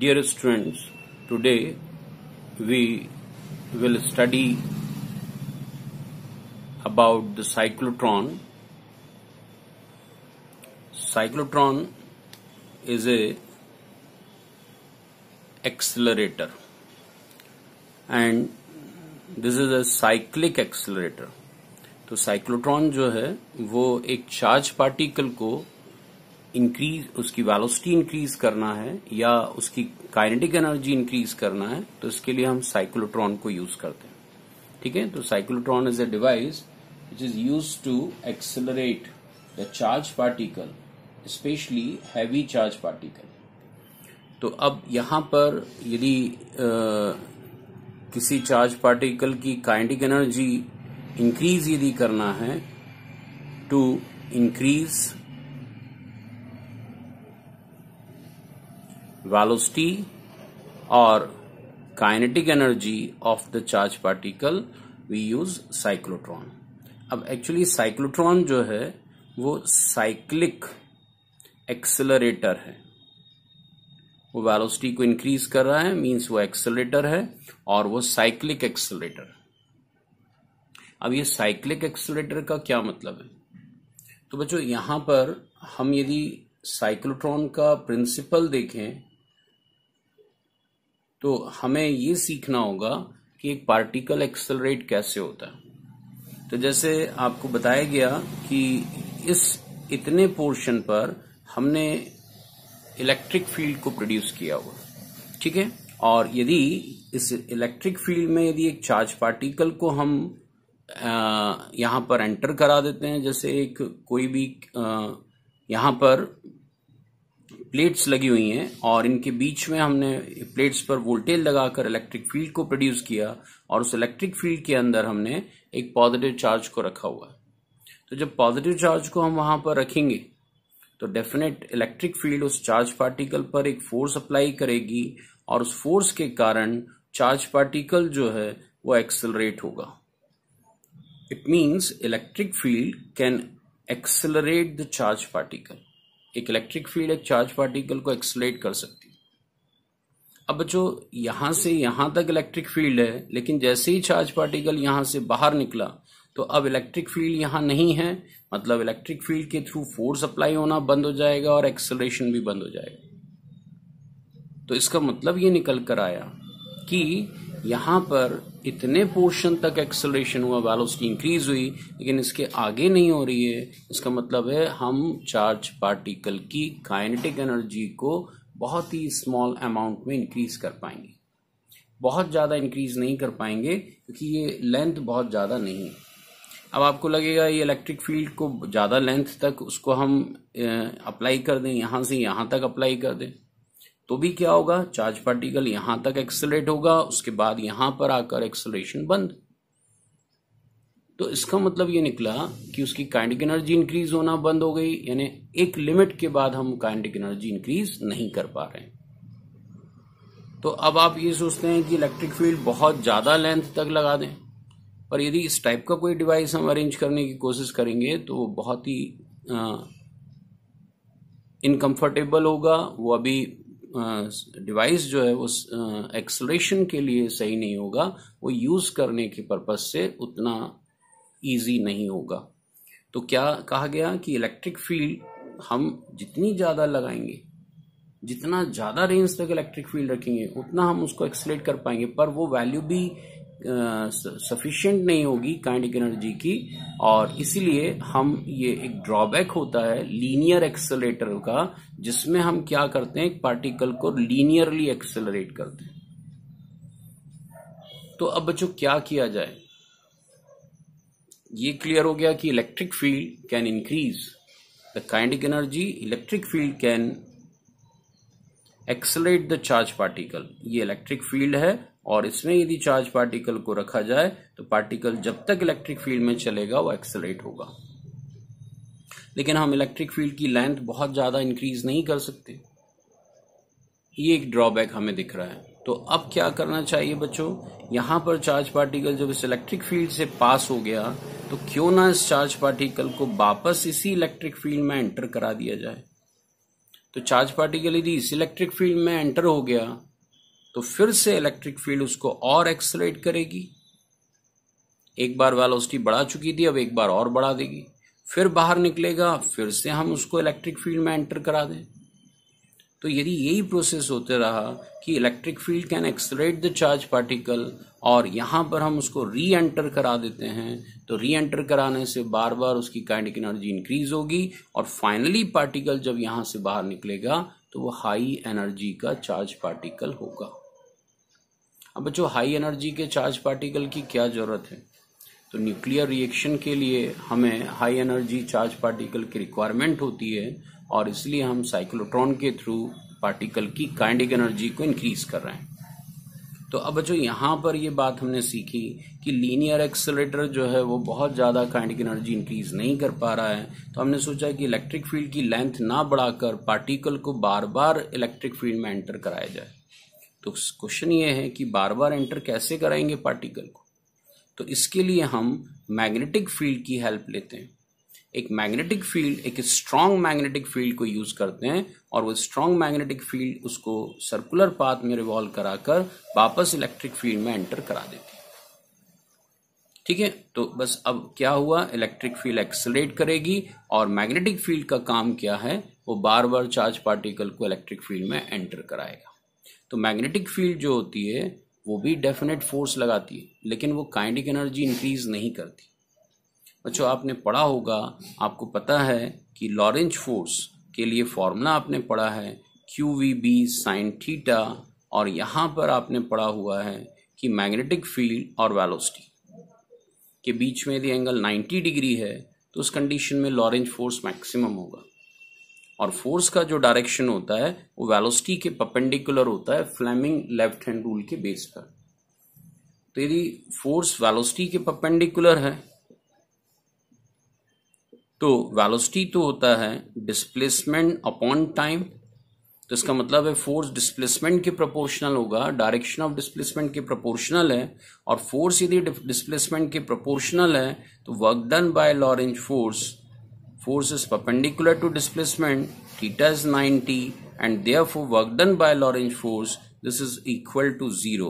Dear students, today we will study about the cyclotron. Cyclotron is a accelerator and this is a cyclic accelerator. तो cyclotron जो है वो एक charge particle को increase, उसकी velocity increase करना है या उसकी काइनेटिक एनर्जी इंक्रीज करना है, तो इसके लिए हम साइक्लोट्रॉन को यूज करते हैं. ठीक है, तो cyclotron is a device which is used to accelerate the charge particle, specially heavy charge particle. तो अब यहां पर यदि किसी चार्ज पार्टिकल की काइनेटिक एनर्जी इंक्रीज यदि करना है, टू इंक्रीज वेलोसिटी और kinetic energy of the charge particle, we use cyclotron. अब एक्चुअली साइक्लोट्रॉन जो है वो साइक्लिक एक्सेलरेटर है. वो वेलोसिटी को इंक्रीज कर रहा है, मींस वो एक्सेलरेटर है और वो साइक्लिक एक्सेलरेटर. अब ये साइक्लिक एक्सेलरेटर का क्या मतलब है? तो बच्चों यहां पर हम यदि साइक्लोट्रॉन का प्रिंसिपल देखें तो हमें ये सीखना होगा कि एक पार्टिकल एक्सेलरेट कैसे होता है. तो जैसे आपको बताया गया कि इस इतने पोर्शन पर हमने इलेक्ट्रिक फील्ड को प्रोड्यूस किया हुआ, ठीक है, और यदि इस इलेक्ट्रिक फील्ड में यदि एक चार्ज पार्टिकल को हम यहां पर एंटर करा देते हैं, जैसे एक कोई भी यहां पर प्लेट्स लगी हुई हैं और इनके बीच में हमने प्लेट्स पर वोल्टेज लगाकर इलेक्ट्रिक फील्ड को प्रोड्यूस किया और उस इलेक्ट्रिक फील्ड के अंदर हमने एक पॉजिटिव चार्ज को रखा हुआ है. तो जब पॉजिटिव चार्ज को हम वहां पर रखेंगे तो डेफिनेट इलेक्ट्रिक फील्ड उस चार्ज पार्टिकल पर एक फोर्स अप्लाई करेगी और उस फोर्स के कारण चार्ज पार्टिकल जो है वो एक्सेलरेट होगा. It means electric field can accelerate the charge particle. एक इलेक्ट्रिक फील्ड एक चार्ज पार्टिकल को एक्सेलरेट कर सकती है. अब बच्चों यहां से यहां तक इलेक्ट्रिक फील्ड है, लेकिन जैसे ही चार्ज पार्टिकल यहां से बाहर निकला तो अब इलेक्ट्रिक फील्ड यहां नहीं है, मतलब इलेक्ट्रिक फील्ड के थ्रू फोर्स अप्लाई होना बंद हो जाएगा और एक्सेलरेशन भी बंद हो जाएगा. तो इसका मतलब ये निकल कर आया कि यहां पर इतने पोर्शन तक एक्सेलरेशन हुआ, वेलोसिटी इंक्रीज हुई, लेकिन इसके आगे नहीं हो रही है. इसका मतलब है हम चार्ज पार्टिकल की काइनेटिक एनर्जी को बहुत ही स्मॉल अमाउंट में इंक्रीज कर पाएंगे. बहुत ज्यादा इंक्रीज नहीं कर पाएंगे क्योंकि ये लेंथ बहुत ज्यादा नहीं है. अब आपको लगेगा ये इलेक्ट्रिक फील्ड को ज्यादा लेंथ तक उसको हम अप्लाई कर दें, यहां से यहां तक अप्लाई कर दें, तो भी क्या होगा, चार्ज पार्टिकल यहां तक एक्सेलरेट होगा, उसके बाद यहां पर आकर एक्सेलरेशन बंद. तो इसका मतलब ये निकला कि उसकी काइनेटिक एनर्जी इंक्रीज होना बंद हो गई, यानी एक लिमिट के बाद हम काइनेटिक एनर्जी इंक्रीज नहीं कर पा रहे हैं. तो अब आप ये सोचते हैं कि इलेक्ट्रिक फील्ड बहुत ज्यादा लेंथ तक लगा दें, पर यदि इस टाइप का कोई डिवाइस हम अरेंज करने की कोशिश करेंगे तो वो बहुत ही इनकम्फर्टेबल होगा. वो अभी डिवाइस जो है वो एक्सेलरेशन के लिए सही नहीं होगा, वो यूज करने के पर्पज से उतना इजी नहीं होगा. तो क्या कहा गया कि इलेक्ट्रिक फील्ड हम जितनी ज्यादा लगाएंगे, जितना ज्यादा रेंज तक इलेक्ट्रिक फील्ड रखेंगे, उतना हम उसको एक्सेलरेट कर पाएंगे, पर वो वैल्यू भी सफिशिएंट नहीं होगी काइनेटिक एनर्जी की. और इसीलिए हम ये एक ड्रॉबैक होता है लीनियर एक्सेलरेटर का, जिसमें हम क्या करते हैं, एक पार्टिकल को लीनियरली एक्सेलरेट करते हैं. तो अब बच्चों क्या किया जाए, ये क्लियर हो गया कि electric field can increase the kinetic energy, electric field can accelerate the charge particle. ये इलेक्ट्रिक फील्ड है और इसमें यदि चार्ज पार्टिकल को रखा जाए तो पार्टिकल जब तक इलेक्ट्रिक फील्ड में चलेगा वो एक्सेलरेट होगा. लेकिन हम इलेक्ट्रिक फील्ड की लेंथ बहुत ज्यादा इंक्रीज नहीं कर सकते. ये एक ड्रॉबैक हमें दिख रहा है. तो अब क्या करना चाहिए बच्चों, यहां पर चार्ज पार्टिकल जब इस इलेक्ट्रिक फील्ड से पास हो गया तो क्यों ना इस चार्ज पार्टिकल को वापस इसी इलेक्ट्रिक फील्ड में एंटर करा दिया जाए. तो चार्ज पार्टिकल यदि इस इलेक्ट्रिक फील्ड में एंटर हो गया तो फिर से इलेक्ट्रिक फील्ड उसको और एक्सेलरेट करेगी। एक बार वेलोसिटी बढ़ा चुकी थी, अब एक बार और बढ़ा देगी, फिर बाहर निकलेगा, फिर से हम उसको इलेक्ट्रिक फील्ड में एंटर करा दें। तो यदि यही प्रोसेस होते रहा कि electric field can accelerate the charge particle और यहाँ पर हम उसको री एंटर करा देते हैं, तो री एंटर कराने से बार बार उसकी काइनेटिक एनर्जी इंक्रीज होगी और फाइनली पार्टिकल जब यहाँ से बाहर निकलेगा तो वो हाई एनर्जी का चार्ज पार्टिकल होगा। अब बच्चों, हाई एनर्जी के चार्ज पार्टिकल की क्या जरूरत है? तो न्यूक्लियर रिएक्शन के लिए हमें हाई एनर्जी चार्ज पार्टिकल की रिक्वायरमेंट होती है और इसलिए हम साइक्लोट्रॉन के थ्रू पार्टिकल की काइनेटिक एनर्जी को इंक्रीज कर रहे हैं। तो अब बच्चों, यहाँ पर ये बात हमने सीखी कि लीनियर एक्सेलरेटर जो है वो बहुत ज़्यादा काइनेटिक एनर्जी इंक्रीज नहीं कर पा रहा है, तो हमने सोचा कि इलेक्ट्रिक फील्ड की लेंथ ना बढ़ाकर पार्टिकल को बार बार इलेक्ट्रिक फील्ड में एंटर कराया जाए। तो क्वेश्चन ये है कि बार बार एंटर कैसे कराएंगे पार्टिकल को? तो इसके लिए हम मैग्नेटिक फील्ड की हेल्प लेते हैं। एक मैग्नेटिक फील्ड, एक स्ट्रॉन्ग मैग्नेटिक फील्ड को यूज करते हैं और वो स्ट्रॉन्ग मैग्नेटिक फील्ड उसको सर्कुलर पाथ में रिवॉल्व कराकर वापस इलेक्ट्रिक फील्ड में एंटर करा देती है। ठीक है, तो बस अब क्या हुआ, इलेक्ट्रिक फील्ड एक्सेलरेट करेगी और मैग्नेटिक फील्ड का काम क्या है, वो बार बार चार्ज पार्टिकल को इलेक्ट्रिक फील्ड में एंटर कराएगा। तो मैग्नेटिक फील्ड जो होती है वो भी डेफिनेट फोर्स लगाती है, लेकिन वो काइनेटिक एनर्जी इंक्रीज नहीं करती। बच्चों, आपने पढ़ा होगा, आपको पता है कि लॉरेंज फोर्स के लिए फॉर्मूला आपने पढ़ा है QVB sin थीटा, और यहाँ पर आपने पढ़ा हुआ है कि मैग्नेटिक फील्ड और वेलोसिटी के बीच में यदि एंगल 90 डिग्री है तो उस कंडीशन में लॉरेंज फोर्स मैक्सिमम होगा और फोर्स का जो डायरेक्शन होता है वो वेलोसिटी के परपेंडिकुलर होता है फ्लेमिंग लेफ्ट हैंड रूल के बेस पर। तो यदि फोर्स वेलोसिटी के परपेंडिकुलर है तो वेलोसिटी तो होता है डिस्प्लेसमेंट अपॉन टाइम, तो इसका मतलब है फोर्स डिस्प्लेसमेंट के प्रोपोर्शनल होगा, डायरेक्शन ऑफ डिस्प्लेसमेंट के प्रोपोर्शनल है, और फोर्स यदि डिस्प्लेसमेंट के प्रोपोर्शनल है तो work done by Lorentz force is perpendicular to displacement, theta is 90, and therefore work done by Lorentz force, this is equal to 0,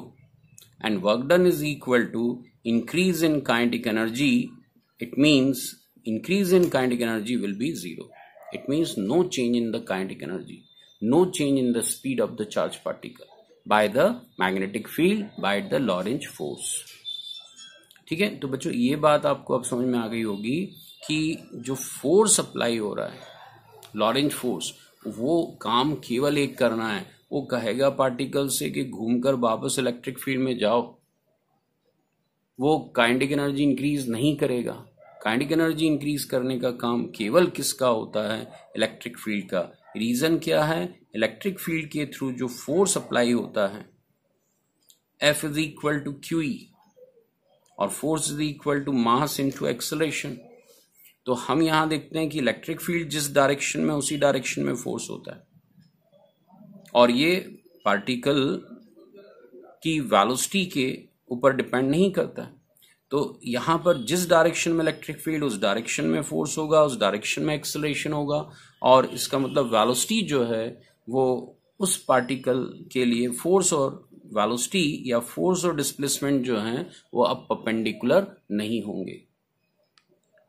and work done is equal to increase in kinetic energy. It means increase in kinetic energy will be 0. It means no change in the kinetic energy, no change in the speed of the charged particle by the magnetic field, by the Lorentz force. ठीक है, तो बच्चों ये बात आपको अब समझ में आ गई होगी कि जो फोर्स अप्लाई हो रहा है, लॉरेंज फोर्स, वो काम केवल एक करना है, वो कहेगा पार्टिकल से कि घूमकर वापस इलेक्ट्रिक फील्ड में जाओ। वो काइनेटिक एनर्जी इंक्रीज नहीं करेगा। काइनेटिक एनर्जी इंक्रीज करने का काम केवल किसका होता है? इलेक्ट्रिक फील्ड का। रीजन क्या है? इलेक्ट्रिक फील्ड के थ्रू जो फोर्स अप्लाई होता है F is equal to QE और force is equal to mass into acceleration. तो हम यहां देखते हैं कि इलेक्ट्रिक फील्ड जिस डायरेक्शन में, उसी डायरेक्शन में फोर्स होता है और ये पार्टिकल की वेलोसिटी के ऊपर डिपेंड नहीं करता है। तो यहां पर जिस डायरेक्शन में इलेक्ट्रिक फील्ड, उस डायरेक्शन में फोर्स होगा, उस डायरेक्शन में एक्सेलरेशन होगा, और इसका मतलब वेलोसिटी जो है वो उस पार्टिकल के लिए फोर्स और वेलोसिटी या फोर्स और डिस्प्लेसमेंट जो है वो अब परपेंडिकुलर नहीं होंगे।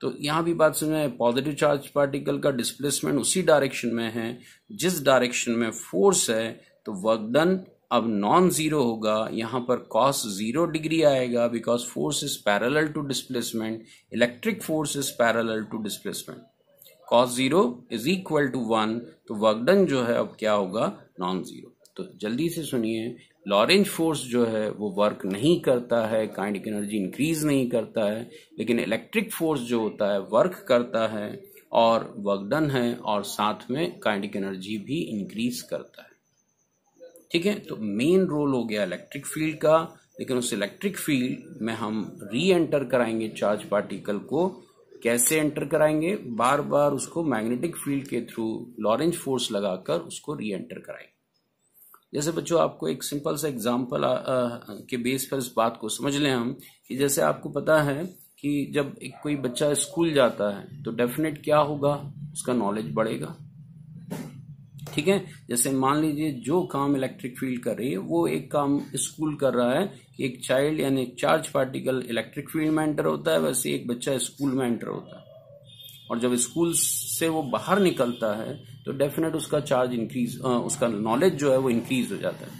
तो यहां भी बात समझ में, पॉजिटिव चार्ज पार्टिकल का डिस्प्लेसमेंट उसी डायरेक्शन में है जिस डायरेक्शन में फोर्स है, तो वर्क डन अब नॉन जीरो होगा। यहां पर cos 0 डिग्री आएगा because force is parallel to displacement, electric force is parallel to displacement. cos 0 is equal to 1, तो वर्क डन जो है अब क्या होगा? Non zero. तो जल्दी से सुनिए, लॉरेंज फोर्स जो है वो वर्क नहीं करता है, काइनेटिक एनर्जी इंक्रीज नहीं करता है, लेकिन इलेक्ट्रिक फोर्स जो होता है वर्क करता है और वर्क डन है और साथ में काइनेटिक एनर्जी भी इंक्रीज करता है। ठीक है, तो मेन रोल हो गया इलेक्ट्रिक फील्ड का, लेकिन उस इलेक्ट्रिक फील्ड में हम री एंटर कराएंगे चार्ज पार्टिकल को। कैसे एंटर कराएंगे? बार बार उसको मैग्नेटिक फील्ड के थ्रू लॉरेंज फोर्स लगाकर उसको री एंटर कराएंगे। जैसे बच्चों, आपको एक सिंपल सा एग्जांपल के बेस पर इस बात को समझ लें हम, कि जैसे आपको पता है कि जब एक कोई बच्चा स्कूल जाता है तो डेफिनेट क्या होगा? उसका नॉलेज बढ़ेगा। ठीक है। जैसे मान लीजिए जो काम इलेक्ट्रिक फील्ड कर रही है वो एक काम स्कूल कर रहा है कि एक चाइल्ड यानी चार्ज पार्टिकल इलेक्ट्रिक फील्ड में एंटर होता है, वैसे एक बच्चा स्कूल में एंटर होता है, और जब स्कूल से वो बाहर निकलता है तो डेफिनेट उसका चार्ज इंक्रीज, उसका नॉलेज जो है वो इंक्रीज हो जाता है।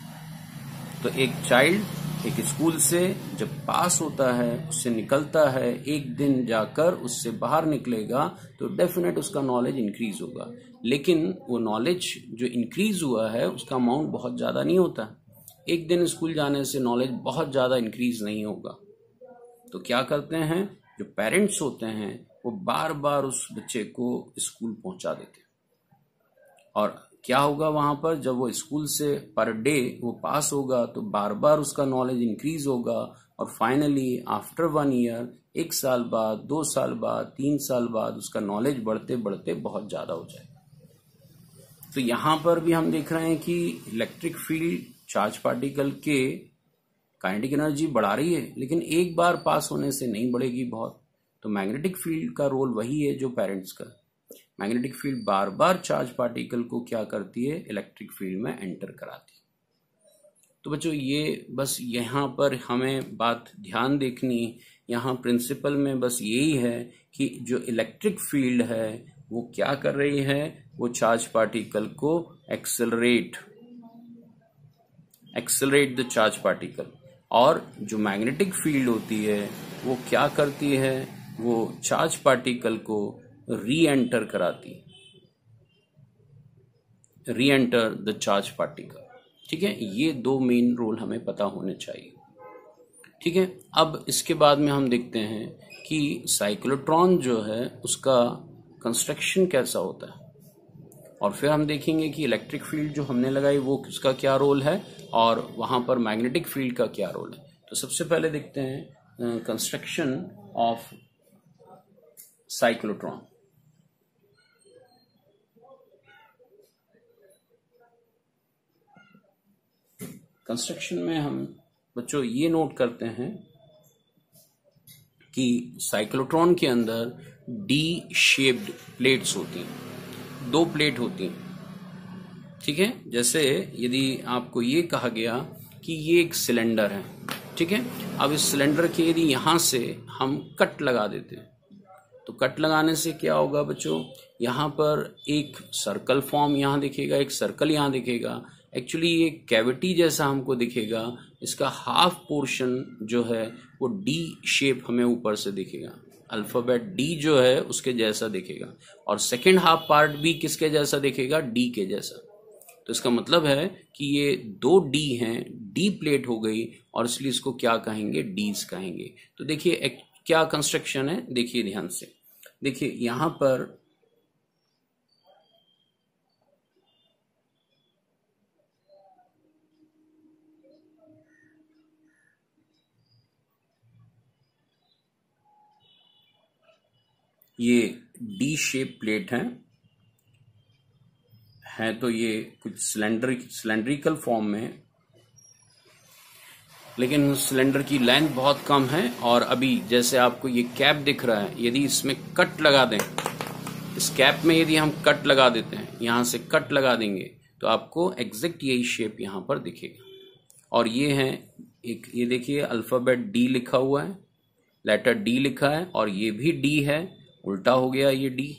तो एक चाइल्ड एक स्कूल से जब पास होता है, उससे निकलता है, एक दिन जाकर उससे बाहर निकलेगा तो डेफिनेट उसका नॉलेज इंक्रीज होगा, लेकिन वो नॉलेज जो इंक्रीज हुआ है उसका अमाउंट बहुत ज्यादा नहीं होता। एक दिन स्कूल जाने से नॉलेज बहुत ज्यादा इंक्रीज नहीं होगा। तो क्या करते हैं, जो पेरेंट्स होते हैं वो बार बार उस बच्चे को स्कूल पहुंचा देते हैं, और क्या होगा वहां पर, जब वो स्कूल से पर डे वो पास होगा तो बार बार उसका नॉलेज इंक्रीज होगा, और फाइनली आफ्टर 1 ईयर, 1 साल बाद, 2 साल बाद, 3 साल बाद उसका नॉलेज बढ़ते बढ़ते बहुत ज्यादा हो जाएगा। तो यहां पर भी हम देख रहे हैं कि इलेक्ट्रिक फील्ड चार्ज पार्टिकल के काइनेटिक एनर्जी बढ़ा रही है, लेकिन एक बार पास होने से नहीं बढ़ेगी बहुत। तो मैग्नेटिक फील्ड का रोल वही है जो पेरेंट्स का। मैग्नेटिक फील्ड बार बार चार्ज पार्टिकल को क्या करती है, इलेक्ट्रिक फील्ड में एंटर कराती है। तो बच्चों ये बस यहाँ पर हमें बात ध्यान देखनी, यहाँ प्रिंसिपल में बस यही है कि जो इलेक्ट्रिक फील्ड है वो क्या कर रही है, वो चार्ज पार्टिकल को एक्सेलरेट द चार्ज पार्टिकल, और जो मैग्नेटिक फील्ड होती है वो क्या करती है, वो चार्ज पार्टिकल को री एंटर कराती, री एंटर द चार्ज पार्टिकल। ठीक है, ये 2 मेन रोल हमें पता होने चाहिए। ठीक है, अब इसके बाद में हम देखते हैं कि साइक्लोट्रॉन जो है उसका कंस्ट्रक्शन कैसा होता है, और फिर हम देखेंगे कि इलेक्ट्रिक फील्ड जो हमने लगाई वो उसका क्या रोल है, और वहां पर मैग्नेटिक फील्ड का क्या रोल है। तो सबसे पहले देखते हैं कंस्ट्रक्शन ऑफ साइक्लोट्रॉन। कंस्ट्रक्शन में हम बच्चों ये नोट करते हैं कि साइक्लोट्रॉन के अंदर डी शेप्ड प्लेट्स होती हैं, 2 प्लेट होती हैं। ठीक है, जैसे यदि आपको ये कहा गया कि ये एक सिलेंडर है, ठीक है, अब इस सिलेंडर के यदि यहां से हम कट लगा देते हैं तो कट लगाने से क्या होगा बच्चों, यहां पर एक सर्कल फॉर्म यहां दिखेगा, एक सर्कल यहां दिखेगा। एक्चुअली ये कैविटी जैसा हमको दिखेगा, इसका हाफ पोर्शन जो है वो डी शेप हमें ऊपर से दिखेगा, अल्फाबेट डी जो है उसके जैसा दिखेगा, और सेकेंड हाफ पार्ट भी किसके जैसा दिखेगा, डी के जैसा। तो इसका मतलब है कि ये 2 डी हैं, डी प्लेट हो गई, और इसलिए इसको क्या कहेंगे, डीज कहेंगे। तो देखिए क्या कंस्ट्रक्शन है, देखिए ध्यान से, देखिए यहां पर ये डी शेप प्लेट है तो ये कुछ सिलेंड्रिकल फॉर्म में, लेकिन सिलेंडर की लेंथ बहुत कम है, और अभी जैसे आपको ये कैप दिख रहा है, यदि इसमें कट लगा दें, इस कैप में यदि हम कट लगा देते हैं, यहां से कट लगा देंगे तो आपको एग्जैक्ट यही शेप यहां पर दिखेगा। और ये है एक, ये देखिए अल्फाबेट डी लिखा हुआ है, लेटर डी लिखा है, और ये भी डी है, उल्टा हो गया ये डी,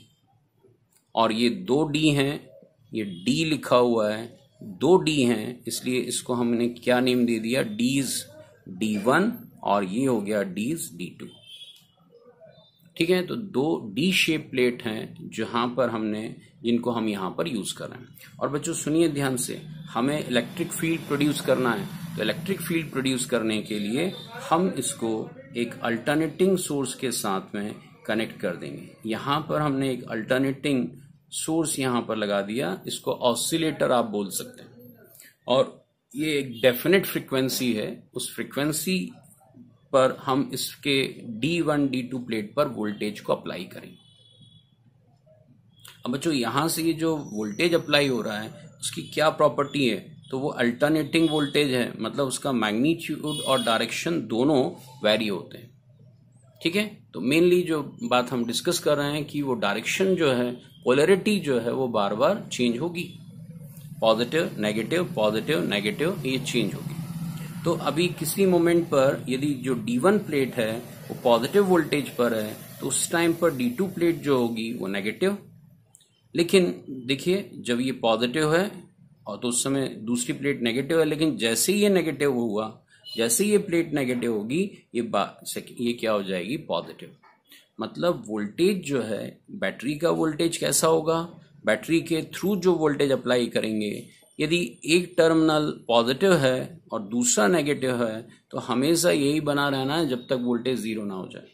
और ये 2 डी हैं, ये डी लिखा हुआ है, 2 डी हैं, इसलिए इसको हमने क्या नेम दे दिया, डीज D1, और ये हो गया डीज D2। ठीक है, तो 2 डी शेप प्लेट हैं जहां पर जिनको हम यहां पर यूज कर रहे हैं। और बच्चों सुनिए ध्यान से, हमें इलेक्ट्रिक फील्ड प्रोड्यूस करना है, तो इलेक्ट्रिक फील्ड प्रोड्यूस करने के लिए हम इसको एक अल्टरनेटिंग सोर्स के साथ में कनेक्ट कर देंगे। यहां पर हमने एक अल्टरनेटिंग सोर्स यहां पर लगा दिया, इसको ऑसिलेटर आप बोल सकते हैं, और ये एक डेफिनेट फ्रीक्वेंसी है, उस फ्रीक्वेंसी पर हम इसके D1 D2 प्लेट पर वोल्टेज को अप्लाई करें। अब बच्चों यहां से ये जो वोल्टेज अप्लाई हो रहा है उसकी क्या प्रॉपर्टी है, तो वो अल्टरनेटिंग वोल्टेज है, मतलब उसका मैग्नीट्यूड और डायरेक्शन दोनों वेरी होते हैं। ठीक है, तो मेनली जो बात हम डिस्कस कर रहे हैं कि वो डायरेक्शन जो है, पोलैरिटी जो है वो बार बार चेंज होगी। पॉजिटिव नेगेटिव ये चेंज होगी। तो अभी किसी मोमेंट पर यदि जो D1 प्लेट है वो पॉजिटिव वोल्टेज पर है तो उस टाइम पर D2 प्लेट जो होगी वो नेगेटिव। लेकिन देखिए जब ये पॉजिटिव है और तो उस समय दूसरी प्लेट नेगेटिव है, लेकिन जैसे ही ये नेगेटिव हुआ, जैसे ये प्लेट नेगेटिव होगी ये क्या हो जाएगी, पॉजिटिव। मतलब वोल्टेज जो है, बैटरी का वोल्टेज कैसा होगा, बैटरी के थ्रू जो वोल्टेज अप्लाई करेंगे, यदि एक टर्मिनल पॉजिटिव है और दूसरा नेगेटिव है तो हमेशा यही बना रहना है जब तक वोल्टेज जीरो ना हो जाए।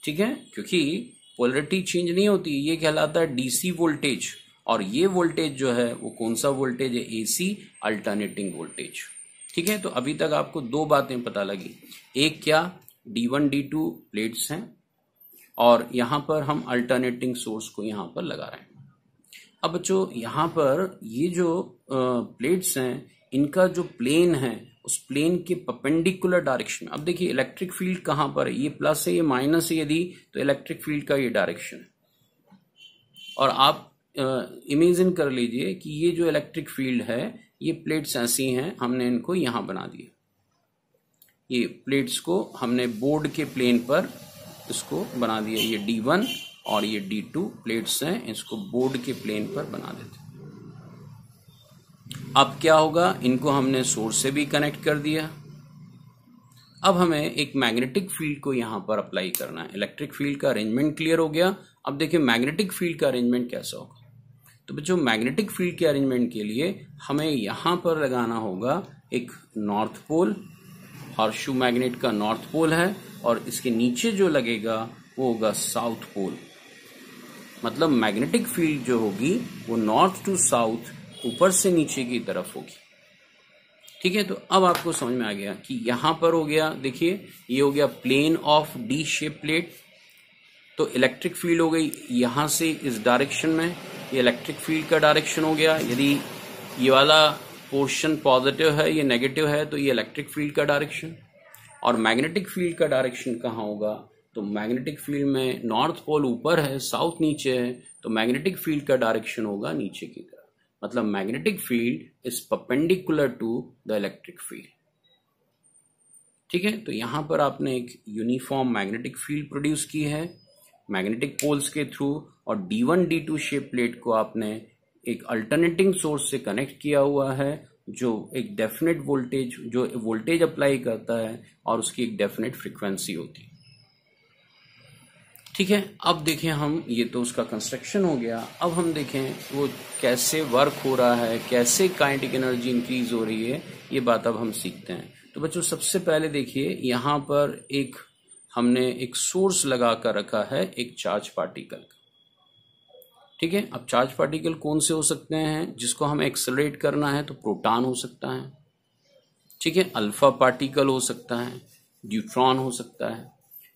ठीक है, क्योंकि पोलरिटी चेंज नहीं होती, ये कहलाता है डीसी वोल्टेज। और ये वोल्टेज जो है वो कौन सा वोल्टेज है, एसी अल्टरनेटिंग वोल्टेज। ठीक है, तो अभी तक आपको दो बातें पता लगी, एक क्या D1 D2 प्लेट्स हैं और यहां पर हम अल्टरनेटिंग सोर्स को यहां पर लगा रहे हैं। अब बच्चों यहां पर ये जो प्लेट्स हैं इनका जो प्लेन है उस प्लेन के परपेंडिकुलर डायरेक्शन में, अब देखिए इलेक्ट्रिक फील्ड कहां पर है, ये प्लस है ये माइनस है, यदि तो इलेक्ट्रिक फील्ड का ये डायरेक्शन है। और आप इमेजिन कर लीजिए कि ये जो इलेक्ट्रिक फील्ड है ये प्लेट्स ऐसी हैं, हमने इनको यहां बना दिया, ये प्लेट्स को हमने बोर्ड के प्लेन पर इसको बना दिया, ये D1 और ये D2 प्लेट्स हैं, इसको बोर्ड के प्लेन पर बना देते। अब क्या होगा, इनको हमने सोर्स से भी कनेक्ट कर दिया। अब हमें एक मैग्नेटिक फील्ड को यहां पर अप्लाई करना है। इलेक्ट्रिक फील्ड का अरेंजमेंट क्लियर हो गया। अब देखिए मैग्नेटिक फील्ड का अरेंजमेंट कैसा होगा। तो बच्चों मैग्नेटिक फील्ड के अरेंजमेंट के लिए हमें यहां पर लगाना होगा एक नॉर्थ पोल, हॉर्सशू मैग्नेट का नॉर्थ पोल है, और इसके नीचे जो लगेगा वो होगा साउथ पोल। मतलब मैग्नेटिक फील्ड जो होगी वो नॉर्थ टू साउथ, ऊपर से नीचे की तरफ होगी। ठीक है, तो अब आपको समझ में आ गया कि यहां पर हो गया, देखिए ये हो गया plane of D shape plate. तो इलेक्ट्रिक फील्ड हो गई यहां से इस डायरेक्शन में, ये इलेक्ट्रिक फील्ड का डायरेक्शन हो गया। यदि ये वाला पोर्शन पॉजिटिव है, ये नेगेटिव है, तो ये इलेक्ट्रिक फील्ड का डायरेक्शन। और मैग्नेटिक फील्ड का डायरेक्शन कहाँ होगा, तो मैग्नेटिक फील्ड में नॉर्थ पोल ऊपर है, साउथ नीचे है, तो मैग्नेटिक फील्ड का डायरेक्शन होगा नीचे की तरफ। मतलब magnetic field is perpendicular to the electric field. ठीक है, तो यहां पर आपने एक यूनिफॉर्म मैग्नेटिक फील्ड प्रोड्यूस की है मैग्नेटिक पोल्स के थ्रू, और D1 D2 शेप प्लेट को आपने एक अल्टरनेटिंग सोर्स से कनेक्ट किया हुआ है, जो एक डेफिनेट वोल्टेज, जो वोल्टेज अप्लाई करता है और उसकी एक डेफिनेट फ्रीक्वेंसी होती है। ठीक है, अब देखें हम, ये तो उसका कंस्ट्रक्शन हो गया। अब हम देखें वो कैसे वर्क हो रहा है, कैसे काइनेटिक एनर्जी इंक्रीज हो रही है, ये बात अब हम सीखते हैं। तो बच्चों सबसे पहले देखिए यहां पर हमने एक सोर्स लगा कर रखा है, एक चार्ज पार्टिकल का। ठीक है, अब चार्ज पार्टिकल कौन से हो सकते हैं, जिसको हमें एक्सेलरेट करना है, तो प्रोटॉन हो सकता है। ठीक है, अल्फा पार्टिकल हो सकता है, न्यूट्रॉन हो सकता है।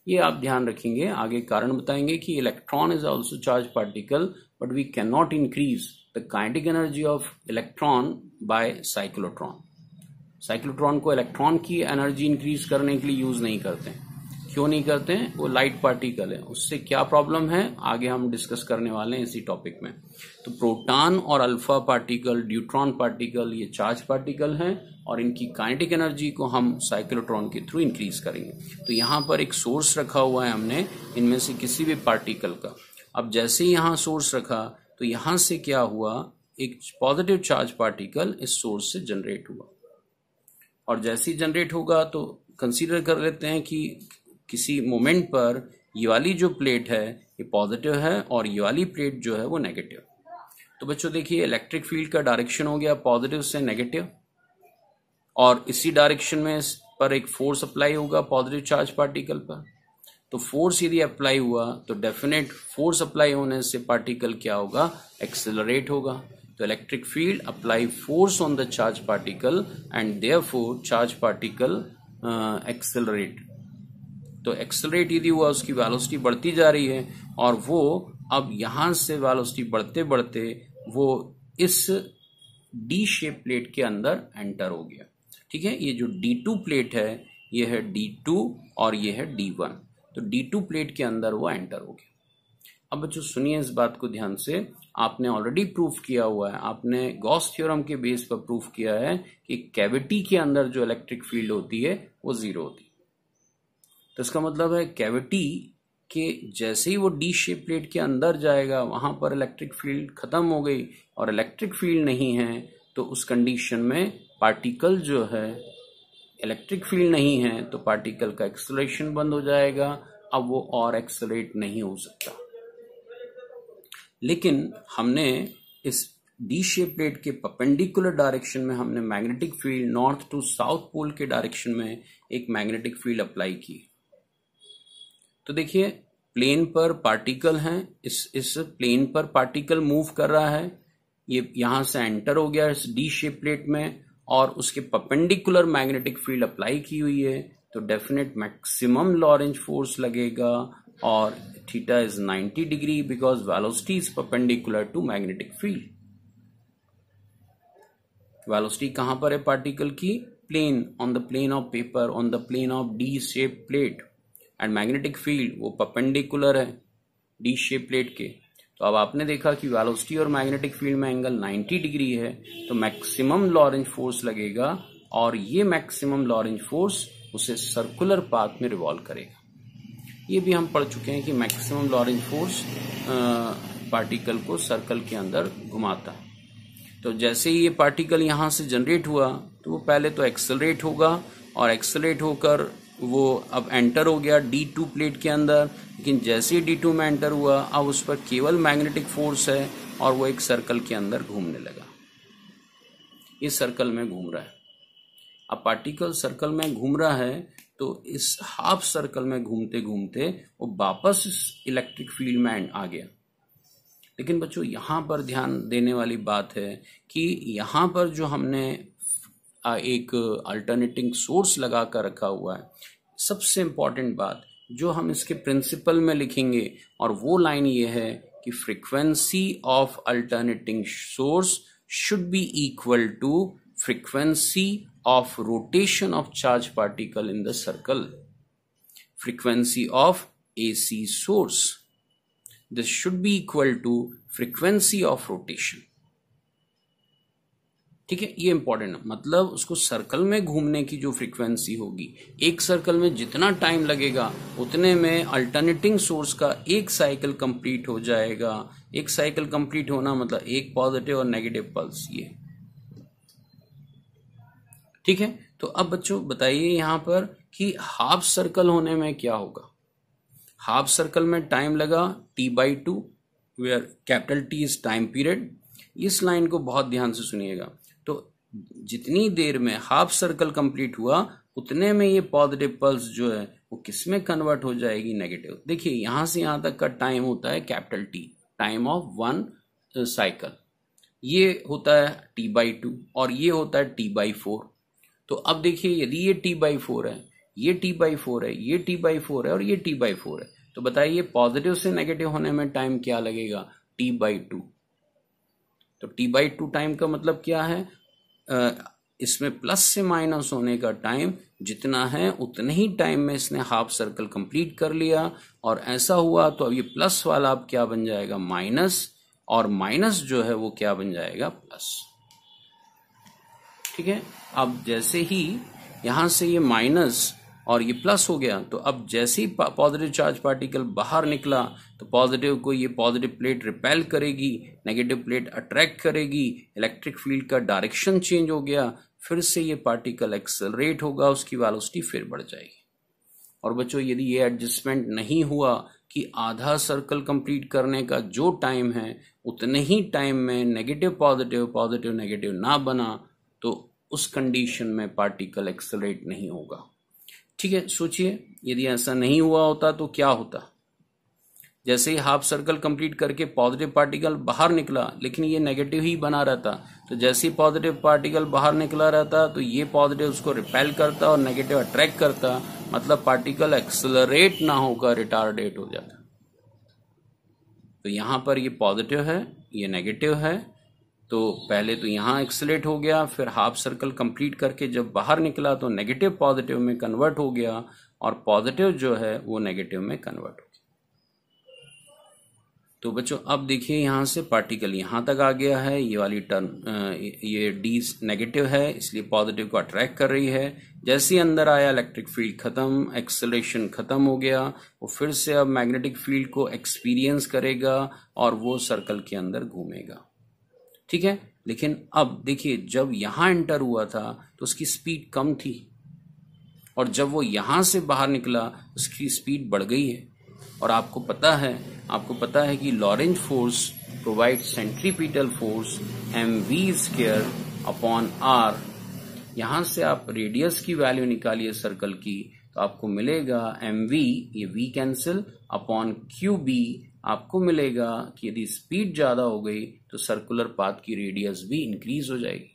ये आप ध्यान रखेंगे, आगे कारण बताएंगे कि electron is also charge particle, but we can not increase the kinetic energy of electron by cyclotron. Cyclotron को इलेक्ट्रॉन की एनर्जी इंक्रीज करने के लिए यूज नहीं करते हैं। क्यों नहीं करते हैं, वो लाइट पार्टिकल है, उससे क्या प्रॉब्लम है आगे हम डिस्कस करने वाले हैं इसी टॉपिक में। तो प्रोटॉन और अल्फा पार्टिकल, न्यूट्रॉन पार्टिकल, ये चार्ज पार्टिकल हैं और इनकी काइनेटिक एनर्जी को हम साइक्लोट्रॉन के थ्रू इंक्रीज करेंगे। तो यहाँ पर एक सोर्स रखा हुआ है हमने इनमें से किसी भी पार्टिकल का। अब जैसे ही यहाँ सोर्स रखा तो यहाँ से क्या हुआ, एक पॉजिटिव चार्ज पार्टिकल इस सोर्स से जनरेट हुआ, और जैसे ही जनरेट होगा तो कंसीडर कर लेते हैं कि किसी मोमेंट पर ये वाली जो प्लेट है ये पॉजिटिव है और ये वाली प्लेट जो है वो नेगेटिव। तो बच्चों देखिए इलेक्ट्रिक फील्ड का डायरेक्शन हो गया पॉजिटिव से नेगेटिव, और इसी डायरेक्शन में पर एक फोर्स अप्लाई होगा पॉजिटिव चार्ज पार्टिकल पर। तो फोर्स यदि अप्लाई हुआ तो डेफिनेट फोर्स अप्लाई होने से पार्टिकल क्या होगा, एक्सेलरेट होगा। तो electric field apply force on the charge particle and therefore charge particle accelerate. तो एक्सेलरेट यदि हुआ उसकी वेलोसिटी बढ़ती जा रही है, और वो अब यहां से वेलोसिटी बढ़ते बढ़ते वो इस डी शेप प्लेट के अंदर एंटर हो गया। ठीक है, ये जो D2 प्लेट है ये है D2 और ये है D1। तो D2 प्लेट के अंदर वो एंटर हो गया। अब बच्चों सुनिए इस बात को ध्यान से, आपने ऑलरेडी प्रूफ किया हुआ है, आपने गॉस थ्योरम के बेस पर प्रूफ किया है कि कैविटी के अंदर जो इलेक्ट्रिक फील्ड होती है वो जीरो होती है। तो इसका मतलब है कैविटी के जैसे ही वो डी शेप प्लेट के अंदर जाएगा वहां पर इलेक्ट्रिक फील्ड खत्म हो गई और इलेक्ट्रिक फील्ड नहीं है, तो उस कंडीशन में पार्टिकल जो है, इलेक्ट्रिक फील्ड नहीं है तो पार्टिकल का एक्सेलरेशन बंद हो जाएगा, अब वो और एक्सेलरेट नहीं हो सकता। लेकिन हमने इस डी शेप प्लेट के परपेंडिकुलर डायरेक्शन में हमने magnetic field north to south pole के डायरेक्शन में एक मैग्नेटिक फील्ड अप्लाई की। तो देखिए प्लेन पर पार्टिकल हैं, इस प्लेन पर पार्टिकल मूव कर रहा है, ये यहां से एंटर हो गया इस डी शेप प्लेट में और उसके परपेंडिकुलर मैग्नेटिक फील्ड अप्लाई की हुई है, तो डेफिनेट मैक्सिमम लॉरेंज फोर्स लगेगा और theta is 90 degree because velocity is perpendicular to magnetic field. Velocity कहां पर है पार्टिकल की? Plane, on the plane of paper, on the plane of D shape plate, and magnetic field वो perpendicular है D shape plate के। तो अब आपने देखा कि वेलोसिटी और मैग्नेटिक फील्ड में एंगल 90 डिग्री है, तो मैक्सिमम लॉरेंज फोर्स लगेगा और ये मैक्सिमम लॉरेंज फोर्स उसे सर्कुलर पाथ में रिवॉल्व करेगा। ये भी हम पढ़ चुके हैं कि मैक्सिमम लॉरेंज फोर्स पार्टिकल को सर्कल के अंदर घुमाता है। तो जैसे ही ये पार्टिकल यहां से जनरेट हुआ तो वो पहले तो एक्सेलरेट होगा और एक्सेलरेट होकर वो अब एंटर हो गया D2 प्लेट के अंदर, लेकिन जैसे ही D2 में एंटर हुआ अब उस पर केवल मैग्नेटिक फोर्स है और वो एक सर्कल के अंदर घूमने लगा। इस सर्कल में घूम रहा है। अब पार्टिकल सर्कल में घूम रहा है तो इस हाफ सर्कल में घूमते घूमते वो वापस इस इलेक्ट्रिक फील्ड में आ गया। लेकिन बच्चों यहां पर ध्यान देने वाली बात है कि यहां पर जो हमने एक अल्टरनेटिंग सोर्स लगा कर रखा हुआ है, सबसे इंपॉर्टेंट बात जो हम इसके प्रिंसिपल में लिखेंगे और वो लाइन ये है कि frequency of alternating source should be equal to frequency of rotation of charge particle in the circle. Frequency of AC source, this should be equal to frequency of rotation. ठीक है, ये इंपॉर्टेंट है। मतलब उसको circle में घूमने की जो फ्रीक्वेंसी होगी, एक सर्कल में जितना टाइम लगेगा उतने में अल्टरनेटिंग सोर्स का एक साइकिल कंप्लीट हो जाएगा। एक साइकिल कंप्लीट होना मतलब एक पॉजिटिव और नेगेटिव पल्स, ये ठीक है। तो अब बच्चों बताइए यहां पर कि हाफ सर्कल होने में क्या होगा। हाफ सर्कल में टाइम लगा T/2 where capital T is time period. इस लाइन को बहुत ध्यान से सुनिएगा। तो जितनी देर में हाफ सर्कल कंप्लीट हुआ उतने में ये पॉजिटिव पल्स जो है वो किस में कन्वर्ट हो जाएगी? नेगेटिव। देखिए यहां से यहां तक का टाइम होता है capital T, time of one cycle. ये होता है T/2 और ये होता है T/4। तो अब देखिए यदि ये T/4 है, ये T/4 है, ये T/4 है और ये T/4 है, तो बताइए पॉजिटिव से नेगेटिव होने में टाइम क्या लगेगा? T/2। तो T/2 टाइम का मतलब क्या है? इसमें प्लस से माइनस होने का टाइम जितना है उतने ही टाइम में इसने हाफ सर्कल कंप्लीट कर लिया। और ऐसा हुआ तो अब ये प्लस वाला अब क्या बन जाएगा? माइनस, और माइनस जो है वो क्या बन जाएगा? प्लस। ठीक है। अब जैसे ही यहां से ये माइनस और ये प्लस हो गया, तो अब जैसे ही पॉजिटिव चार्ज पार्टिकल बाहर निकला तो पॉजिटिव को ये पॉजिटिव प्लेट रिपेल करेगी, नेगेटिव प्लेट अट्रैक्ट करेगी, इलेक्ट्रिक फील्ड का डायरेक्शन चेंज हो गया, फिर से ये पार्टिकल एक्सेलरेट होगा, उसकी वेलोसिटी फिर बढ़ जाएगी। और बच्चों यदि ये एडजस्टमेंट नहीं हुआ कि आधा सर्कल कंप्लीट करने का जो टाइम है उतने ही टाइम में नेगेटिव पॉजिटिव, पॉजिटिव नेगेटिव ना बना, तो उस कंडीशन में पार्टिकल एक्सेलरेट नहीं होगा। ठीक है, सोचिए यदि ऐसा नहीं हुआ होता तो क्या होता? जैसे ही हाफ सर्कल कंप्लीट करके पॉजिटिव पार्टिकल बाहर निकला, लेकिन ये नेगेटिव ही बना रहता, तो जैसे ही पॉजिटिव पार्टिकल बाहर निकला रहता तो ये पॉजिटिव उसको रिपेल करता और नेगेटिव अट्रैक्ट करता, मतलब पार्टिकल एक्सेलरेट ना होकर रिटार्डेट हो जाता। तो यहां पर ये पॉजिटिव है, ये नेगेटिव है, तो पहले तो यहाँ एक्सेलरेट हो गया, फिर हाफ सर्कल कंप्लीट करके जब बाहर निकला तो नेगेटिव पॉजिटिव में कन्वर्ट हो गया और पॉजिटिव जो है वो नेगेटिव में कन्वर्ट हो गया। तो बच्चों अब देखिए यहाँ से पार्टिकल यहाँ तक आ गया है, ये वाली टर्न ये डी नेगेटिव है इसलिए पॉजिटिव को अट्रैक्ट कर रही है। जैसे ही अंदर आया इलेक्ट्रिक फील्ड खत्म, एक्सेलरेशन खत्म हो गया, वो फिर से अब मैग्नेटिक फील्ड को एक्सपीरियंस करेगा और वो सर्कल के अंदर घूमेगा। ठीक है, लेकिन अब देखिए जब यहाँ एंटर हुआ था तो उसकी स्पीड कम थी और जब वो यहाँ से बाहर निकला उसकी स्पीड बढ़ गई है। और आपको पता है कि Lorentz force provide centripetal force mv² upon r। यहां से आप रेडियस की वैल्यू निकालिए सर्कल की तो आपको मिलेगा mv, ये v कैंसिल, अपॉन qb। आपको मिलेगा कि यदि स्पीड ज्यादा हो गई तो सर्कुलर पाथ की रेडियस भी इंक्रीज हो जाएगी।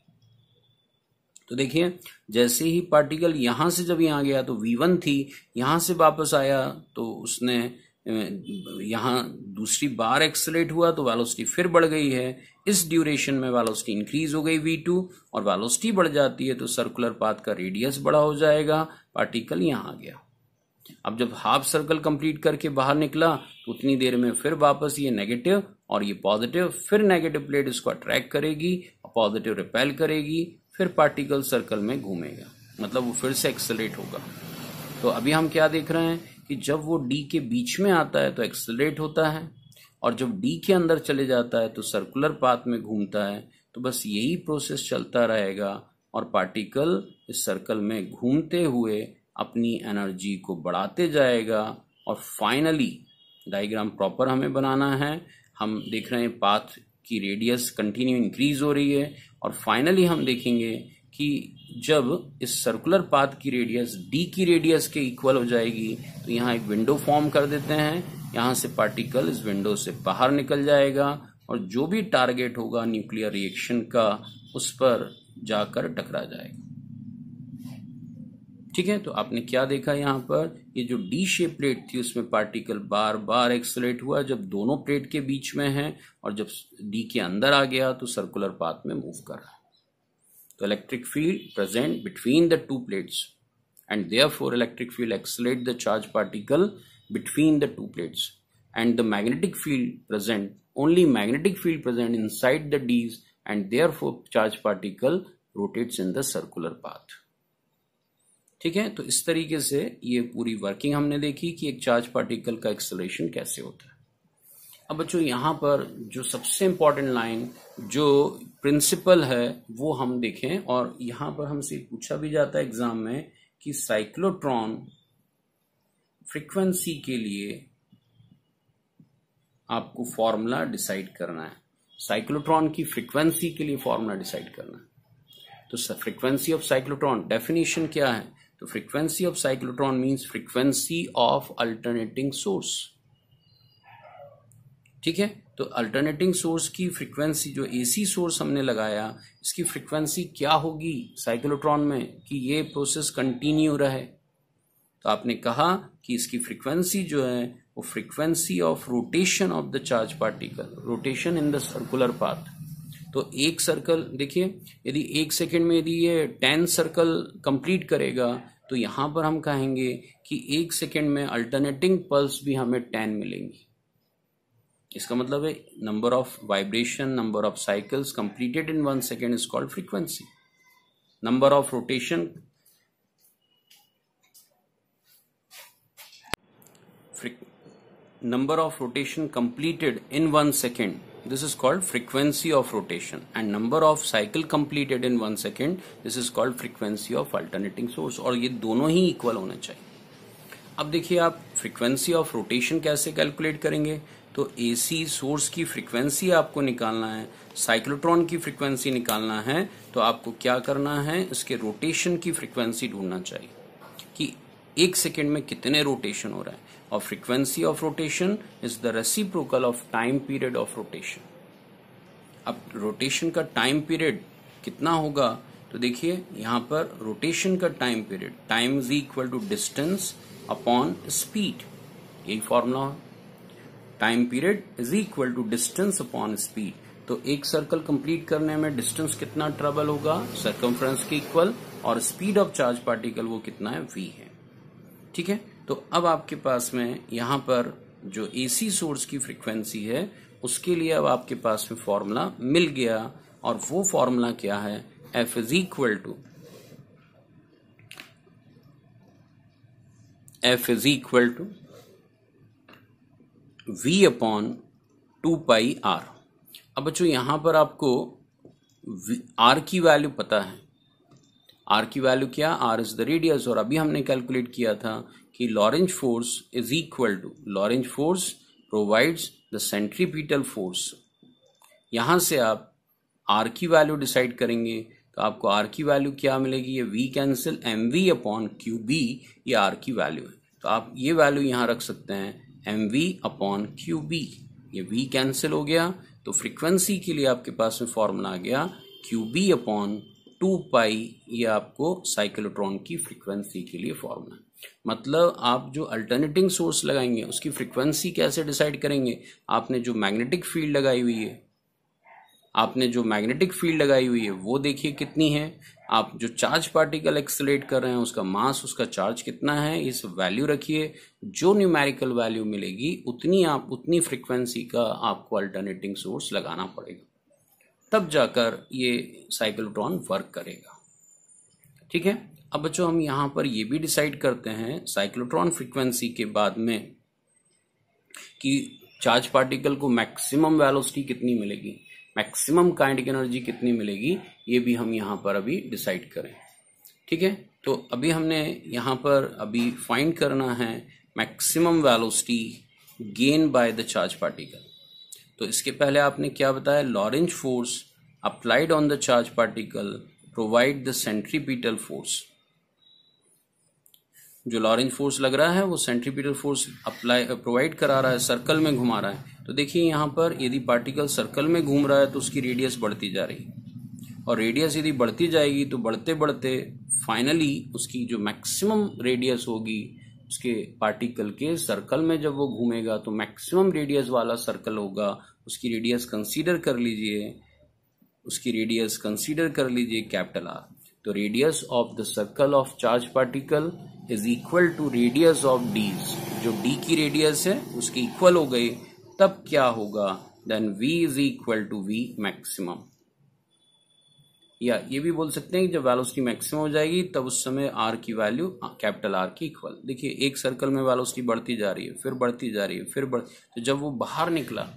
तो देखिए जैसे ही पार्टिकल यहां से जब यहां गया तो v1 थी, यहां से वापस आया तो उसने यहां दूसरी बार एक्सेलरेट हुआ तो वेलोसिटी फिर बढ़ गई है। इस ड्यूरेशन में वेलोसिटी इंक्रीज हो गई v2 और वेलोसिटी बढ़ जाती है तो सर्कुलर पाथ का रेडियस बड़ा हो जाएगा। पार्टिकल यहां आ गया। अब जब हाफ सर्कल कंप्लीट करके बाहर निकला तो उतनी देर में फिर वापस ये नेगेटिव और ये पॉजिटिव, फिर नेगेटिव प्लेट इसको अट्रैक्ट करेगी और पॉजिटिव रिपेल करेगी, फिर पार्टिकल सर्कल में घूमेगा, मतलब वो फिर से एक्सेलरेट होगा। तो अभी हम क्या देख रहे हैं कि जब वो डी के बीच में आता है तो एक्सेलरेट होता है और जब डी के अंदर चले जाता है तो सर्कुलर पाथ में घूमता है। तो बस यही प्रोसेस चलता रहेगा और पार्टिकल इस सर्कल में घूमते हुए अपनी एनर्जी को बढ़ाते जाएगा और फाइनली डायग्राम प्रॉपर हमें बनाना है। हम देख रहे हैं पाथ की रेडियस कंटिन्यू इंक्रीज हो रही है और फाइनली हम देखेंगे कि जब इस सर्कुलर पाथ की रेडियस डी की रेडियस के इक्वल हो जाएगी तो यहाँ एक विंडो फॉर्म कर देते हैं। यहाँ से पार्टिकल इस विंडो से बाहर निकल जाएगा और जो भी टारगेट होगा न्यूक्लियर रिएक्शन का उस पर जाकर टकरा जाएगा। ठीक है, तो आपने क्या देखा यहाँ पर, ये जो डी शेप प्लेट थी उसमें पार्टिकल बार बार एक्सेलरेट हुआ जब दोनों प्लेट के बीच में है और जब डी के अंदर आ गया तो सर्कुलर पाथ में मूव कर रहा है। तो electric field present between the two plates and therefore electric field accelerate the charge particle between the two plates and the magnetic field present, only magnetic field present inside the D's and therefore charge particle rotates in the circular path। ठीक है, तो इस तरीके से ये पूरी working हमने देखी कि एक चार्ज पार्टिकल का एक्सेलरेशन कैसे होता है। अब बच्चों यहाँ पर जो सबसे इंपॉर्टेंट लाइन जो प्रिंसिपल है वो हम देखें, और यहाँ पर हमसे पूछा भी जाता है एग्जाम में कि साइक्लोट्रॉन फ्रीक्वेंसी के लिए आपको फॉर्मूला डिसाइड करना है। साइक्लोट्रॉन की फ्रीक्वेंसी के लिए फॉर्मूला डिसाइड करना है। तो फ्रीक्वेंसी ऑफ साइक्लोट्रॉन डेफिनेशन क्या है, तो frequency of cyclotron means frequency of alternating source. ठीक है, तो अल्टरनेटिंग सोर्स की फ्रीक्वेंसी जो एसी सोर्स हमने लगाया इसकी फ्रीक्वेंसी क्या होगी साइक्लोट्रॉन में कि ये प्रोसेस कंटिन्यू रहे। तो आपने कहा कि इसकी फ्रीक्वेंसी जो है वो frequency of rotation of the charge particle, rotation in the circular path. तो एक सर्कल देखिए, यदि 1 सेकेंड में यदि ये 10 सर्कल कंप्लीट करेगा तो यहां पर हम कहेंगे कि 1 सेकेंड में अल्टरनेटिंग पल्स भी हमें 10 मिलेंगी। इसका मतलब है number of vibration, number of cycles completed in 1 second is called frequency. Number of rotation completed in 1 second, this is called frequency of rotation, and number of cycle completed in 1 second, this is called frequency of alternating source। और ये दोनों ही equal होने चाहिए। अब देखिए आप frequency of rotation कैसे calculate करेंगे, तो एसी सोर्स की फ्रीक्वेंसी आपको निकालना है, साइक्लोट्रॉन की फ्रीक्वेंसी निकालना है, तो आपको क्या करना है, इसके रोटेशन की फ्रीक्वेंसी ढूंढना चाहिए कि 1 सेकेंड में कितने रोटेशन हो रहा है। और frequency of rotation is the reciprocal of time period of rotation. अब रोटेशन का टाइम पीरियड कितना होगा, तो देखिए यहां पर रोटेशन का time period, time is equal to distance upon speed, यही फॉर्मूला है। Time period is equal to distance upon speed. तो एक सर्कल कंप्लीट करने में डिस्टेंस कितना ट्रेवल होगा, सर्कमफ्रेंस के इक्वल, और स्पीड ऑफ चार्ज पार्टिकल वो कितना है, v है। ठीक है, तो अब आपके पास में यहाँ पर जो AC सोर्स की फ्रीक्वेंसी है उसके लिए अब आपके पास में फॉर्मूला मिल गया, और वो फॉर्मूला क्या है, F is equal to V upon 2πr। अब बच्चों यहां पर आपको R की वैल्यू पता है। R की वैल्यू क्या, R इज द रेडियस, और अभी हमने कैलकुलेट किया था कि Lorentz force is equal to, Lorentz force provides the centripetal force. यहां से आप R की वैल्यू डिसाइड करेंगे तो आपको R की वैल्यू क्या मिलेगी, ये V cancel, mv upon QB ये R की वैल्यू है। तो आप ये वैल्यू यहां रख सकते हैं mv अपॉन QB, ये V कैंसिल हो गया। तो फ्रीक्वेंसी के लिए आपके पास में फॉर्मूला आ गया QB अपॉन 2π, ये आपको साइक्लोट्रॉन की फ्रीक्वेंसी के लिए फॉर्मूला है। मतलब आप जो अल्टरनेटिंग सोर्स लगाएंगे उसकी फ्रीक्वेंसी कैसे डिसाइड करेंगे, आपने जो मैग्नेटिक फील्ड लगाई हुई है वो देखिए कितनी है, आप जो चार्ज पार्टिकल एक्सेलरेट कर रहे हैं उसका मास, उसका चार्ज कितना है, इस वैल्यू रखिए। जो न्यूमेरिकल वैल्यू मिलेगी उतनी फ्रीक्वेंसी का आपको अल्टरनेटिंग सोर्स लगाना पड़ेगा, तब जाकर ये साइक्लोट्रॉन वर्क करेगा। ठीक है। अब बच्चों हम यहां पर ये भी डिसाइड करते हैं साइक्लोट्रॉन फ्रीक्वेंसी के बाद में कि चार्ज पार्टिकल को मैक्सिमम वेलोसिटी कितनी मिलेगी, मैक्सिमम काइनेटिक एनर्जी कितनी मिलेगी, ये भी हम यहां पर अभी डिसाइड करें। ठीक है। तो अभी हमने यहां पर अभी फाइंड करना है maximum velocity gain by the charge particle. तो इसके पहले आपने क्या बताया, Lorentz force applied on the charge particle provide the centripetal force. जो लॉरेंज फोर्स लग रहा है वो सेंट्रीपिटल फोर्स प्रोवाइड करा रहा है, सर्कल में घुमा रहा है। तो देखिए यहाँ पर यदि पार्टिकल सर्कल में घूम रहा है तो उसकी रेडियस बढ़ती जा रही है, और रेडियस यदि बढ़ती जाएगी तो बढ़ते बढ़ते फाइनली उसकी जो मैक्सिमम रेडियस होगी उसके पार्टिकल के सर्कल में जब वो घूमेगा तो मैक्सिमम रेडियस वाला सर्कल होगा, उसकी रेडियस कंसीडर कर लीजिए कैपिटल R। तो radius of the circle of charge particle is equal to radius of d, जो d की रेडियस है उसकी इक्वल हो गई, तब क्या होगा, then v is equal to v maximum. या ये भी बोल सकते हैं कि जब वेलोसिटी मैक्सिमम हो जाएगी तब उस समय r की वैल्यू कैपिटल R की इक्वल। देखिए एक सर्कल में वेलोसिटी बढ़ती जा रही है, फिर बढ़ती जा रही है, तो जब वो बाहर निकला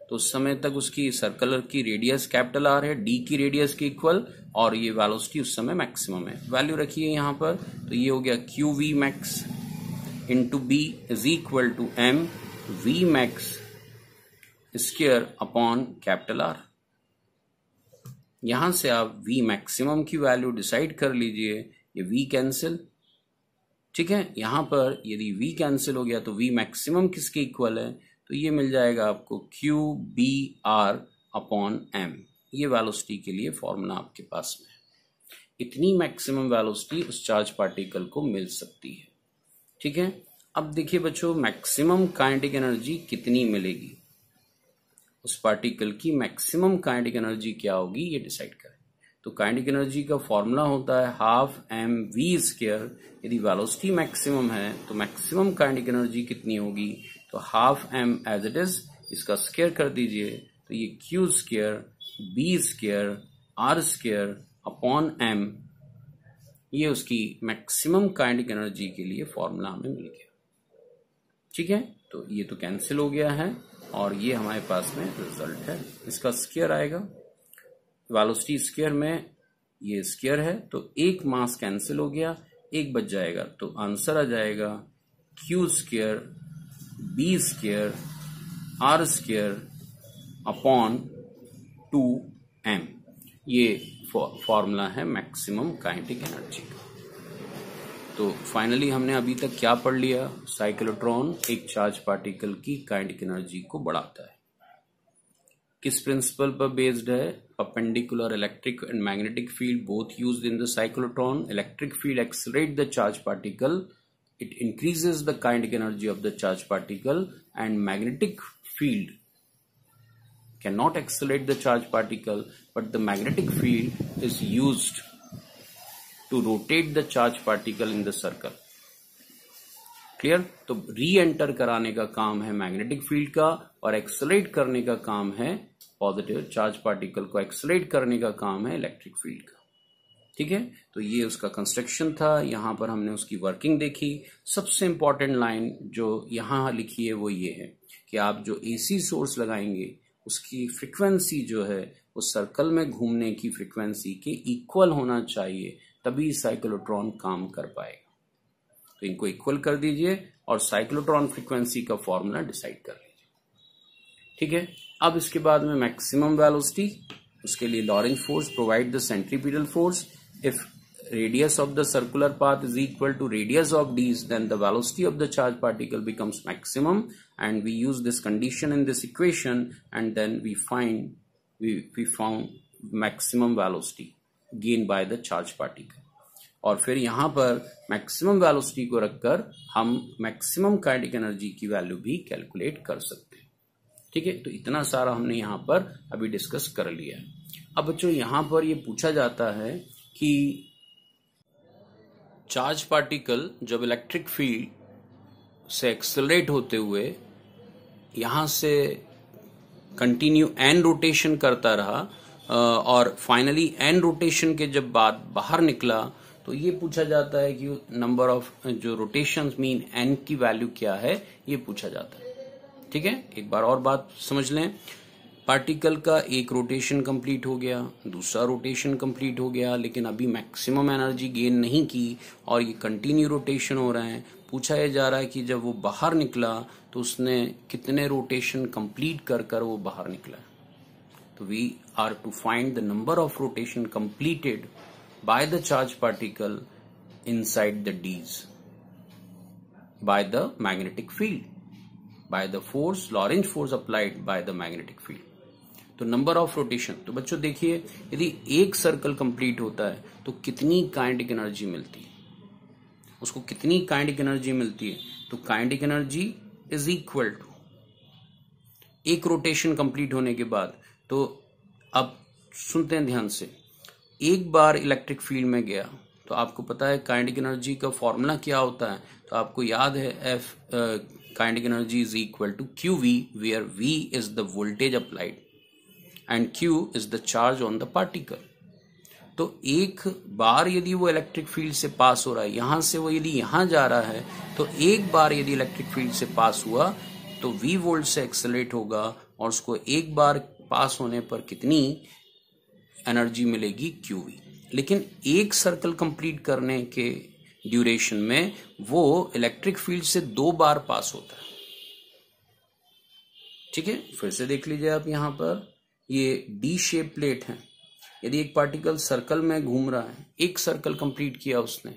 तो उस समय तक उसकी सर्कलर की रेडियस कैपिटल R है, d की रेडियस के इक्वल, और ये वेलोसिटी उस समय मैक्सिमम है। वैल्यू रखिए यहाँ पर, तो ये हो गया QV max into B is equal to m V max square upon capital R। यहां से आप V मैक्सिमम की वैल्यू डिसाइड कर लीजिए, ये V कैंसिल। ठीक है। यहां पर यदि V कैंसिल हो गया तो V मैक्सिमम किसके इक्वल है, तो ये मिल जाएगा आपको QBR अपॉन M। ये वेलोसिटी के लिए फॉर्मूला आपके पास में है। इतनी मैक्सिमम वेलोसिटी उस चार्ज पार्टिकल को मिल सकती है। ठीक है। अब देखिए बच्चों, मैक्सिमम काइनेटिक एनर्जी कितनी मिलेगी, उस पार्टिकल की मैक्सिमम काइनेटिक एनर्जी क्या होगी ये डिसाइड करें। तो काइनेटिक एनर्जी का फॉर्मूला होता है हाफ mv²। यदि वेलोसिटी मैक्सिमम है तो मैक्सिमम काइनेटिक एनर्जी कितनी होगी, तो half m as it is, इसका स्क्वायर कर दीजिए, तो ये q² b² r² upon m, ये उसकी मैक्सिमम काइनेटिक एनर्जी के लिए फॉर्मूला हमें मिल गया। ठीक है। तो ये तो कैंसिल हो गया है और ये हमारे पास में रिजल्ट है, इसका स्क्वायर आएगा। वेलोसिटी स्क्वायर में ये स्क्वायर है तो एक मास कैंसिल हो गया, एक बच जाएगा, तो आंसर आ जाएगा q² b² r² upon 2m। ये फॉर्मूला है मैक्सिमम काइनेटिक एनर्जी का। तो फाइनली हमने अभी तक क्या पढ़ लिया, साइक्लोट्रॉन एक चार्ज पार्टिकल की काइनेटिक एनर्जी को बढ़ाता है। किस प्रिंसिपल पर बेस्ड है, perpendicular electric and magnetic field both used in the cyclotron. Electric field accelerate the charge particle, it increases the kinetic energy of the charge particle, and magnetic field cannot accelerate the charge particle, but the magnetic field is used to rotate the charge particle in the circle. Clear? तो री enter कराने का काम है magnetic field का और accelerate करने का काम है, पॉजिटिव चार्ज पार्टिकल को एक्सेलरेट करने का काम है इलेक्ट्रिक फील्ड का। ठीक है, तो ये उसका कंस्ट्रक्शन था। यहां पर हमने उसकी वर्किंग देखी। सबसे इंपॉर्टेंट लाइन जो यहां लिखी है वो ये है कि आप जो एसी सोर्स लगाएंगे उसकी फ्रीक्वेंसी जो है वो सर्कल में घूमने की फ्रीक्वेंसी के इक्वल होना चाहिए, तभी साइक्लोट्रॉन काम कर पाएगा। तो इनको इक्वल कर दीजिए और साइक्लोट्रॉन फ्रीक्वेंसी का फॉर्मूला डिसाइड कर लीजिए। ठीक है, अब इसके बाद में मैक्सिमम वेलोसिटी, उसके लिए Lorentz force provide the centripetal force. If radius of the circular path is equal to radius of d's, then the velocity of the charge particle becomes maximum, and we use this condition in this equation, and then we found maximum velocity gained by the charge particle. और फिर यहाँ पर maximum velocity को रखकर हम maximum kinetic energy की value भी calculate कर सकते हैं। ठीक है, तो इतना सारा हमने यहाँ पर अभी डिस्कस कर लिया है। अब बच्चों यहाँ पर ये पूछा जाता है कि चार्ज पार्टिकल जब इलेक्ट्रिक फील्ड से एक्सेलरेट होते हुए यहां से कंटिन्यू एन रोटेशन करता रहा और फाइनली एन रोटेशन के जब बाद बाहर निकला, तो ये पूछा जाता है कि नंबर ऑफ जो रोटेशंस मीन एन की वैल्यू क्या है, ये पूछा जाता है। ठीक है, एक बार और बात समझ लें। पार्टिकल का एक रोटेशन कंप्लीट हो गया, दूसरा रोटेशन कंप्लीट हो गया, लेकिन अभी मैक्सिमम एनर्जी गेन नहीं की और ये कंटिन्यू रोटेशन हो रहा है। पूछा यह जा रहा है कि जब वो बाहर निकला तो उसने कितने रोटेशन कंप्लीट कर कर वो बाहर निकला। तो we are to find the number of rotation completed by the charge particle inside the dees by the magnetic field, by the force, Lorentz force applied by the magnetic field. तो number of rotation, तो बच्चों देखिए, यदि एक circle complete होता है तो कितनी काइनेटिक एनर्जी मिलती है, उसको कितनी काइनेटिक एनर्जी मिलती है, तो kinetic energy is equal to एक रोटेशन कंप्लीट होने के बाद। तो अब सुनते हैं ध्यान से, एक बार इलेक्ट्रिक फील्ड में गया तो आपको पता है काइनेटिक एनर्जी का फॉर्मूला क्या होता है, तो आपको याद है F kinetic energy is equal to QV, where V is the voltage applied and Q is the charge on the particle. तो एक बार यदि वो इलेक्ट्रिक फील्ड से पास हो रहा है, यहां से वो यदि यहां जा रहा है, तो एक बार यदि इलेक्ट्रिक फील्ड से पास हुआ तो V वोल्ट से एक्सेलरेट होगा और उसको एक बार पास होने पर कितनी एनर्जी मिलेगी, QV। लेकिन एक सर्कल कंप्लीट करने के ड्यूरेशन में वो इलेक्ट्रिक फील्ड से 2 बार पास होता है। ठीक है, फिर से देख लीजिए आप, यहां पर ये डी शेप प्लेट है। यदि एक पार्टिकल सर्कल में घूम रहा है, एक सर्कल कंप्लीट किया उसने,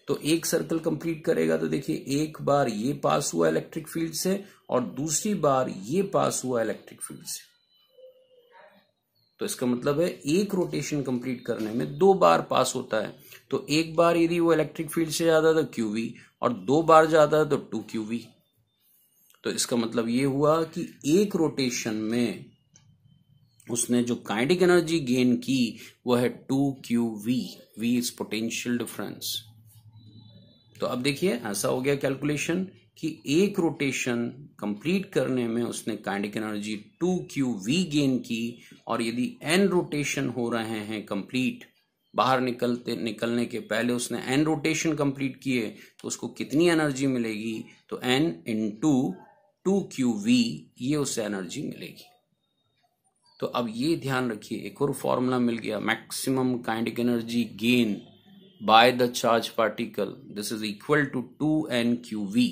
तो एक सर्कल कंप्लीट करेगा तो देखिए एक बार ये पास हुआ इलेक्ट्रिक फील्ड से और दूसरी बार ये पास हुआ इलेक्ट्रिक फील्ड से। तो इसका मतलब है एक रोटेशन कंप्लीट करने में 2 बार पास होता है। तो एक बार यदि वो इलेक्ट्रिक फील्ड से जाता तो QV और 2 बार जाता तो 2QV। तो इसका मतलब ये हुआ कि एक रोटेशन में उसने जो काइनेटिक एनर्जी गेन की वो है 2QV। V is potential difference. तो अब देखिए ऐसा हो गया कैलकुलेशन कि एक रोटेशन कंप्लीट करने में उसने काइनेटिक एनर्जी 2QV गेन की, और यदि n रोटेशन हो रहे हैं कंप्लीट, बाहर निकलने के पहले उसने n रोटेशन कंप्लीट किए, तो उसको कितनी एनर्जी मिलेगी, तो n इंटू 2QV, ये उसे एनर्जी मिलेगी। तो अब ये ध्यान रखिए, एक और फॉर्मूला मिल गया, maximum kinetic energy gain by the charge particle, this is equal to 2nQV।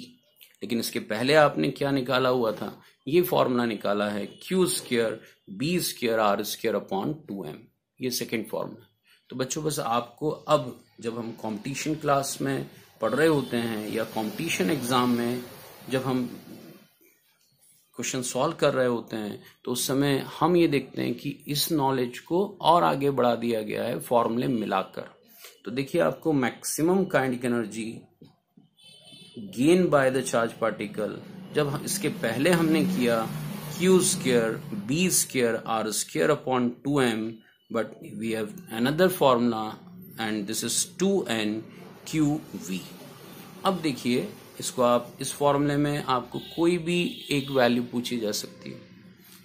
लेकिन इसके पहले आपने क्या निकाला हुआ था, ये फॉर्मूला निकाला है Q² B² R² upon 2m, ये सेकेंड फॉर्मूला। तो बच्चों बस आपको अब जब हम कंपटीशन क्लास में पढ़ रहे होते हैं या कंपटीशन एग्जाम में जब हम क्वेश्चन सॉल्व कर रहे होते हैं, तो उस समय हम ये देखते हैं कि इस नॉलेज को और आगे बढ़ा दिया गया है फॉर्मूले मिलाकर। तो देखिए आपको maximum kinetic energy gain by the charge particle, जब इसके पहले हमने किया Q² B² R² upon 2m, but we have another formula and this is 2nQV। अब देखिए इसको आप इस फॉर्मूले में आपको कोई भी एक वैल्यू पूछी जा सकती है।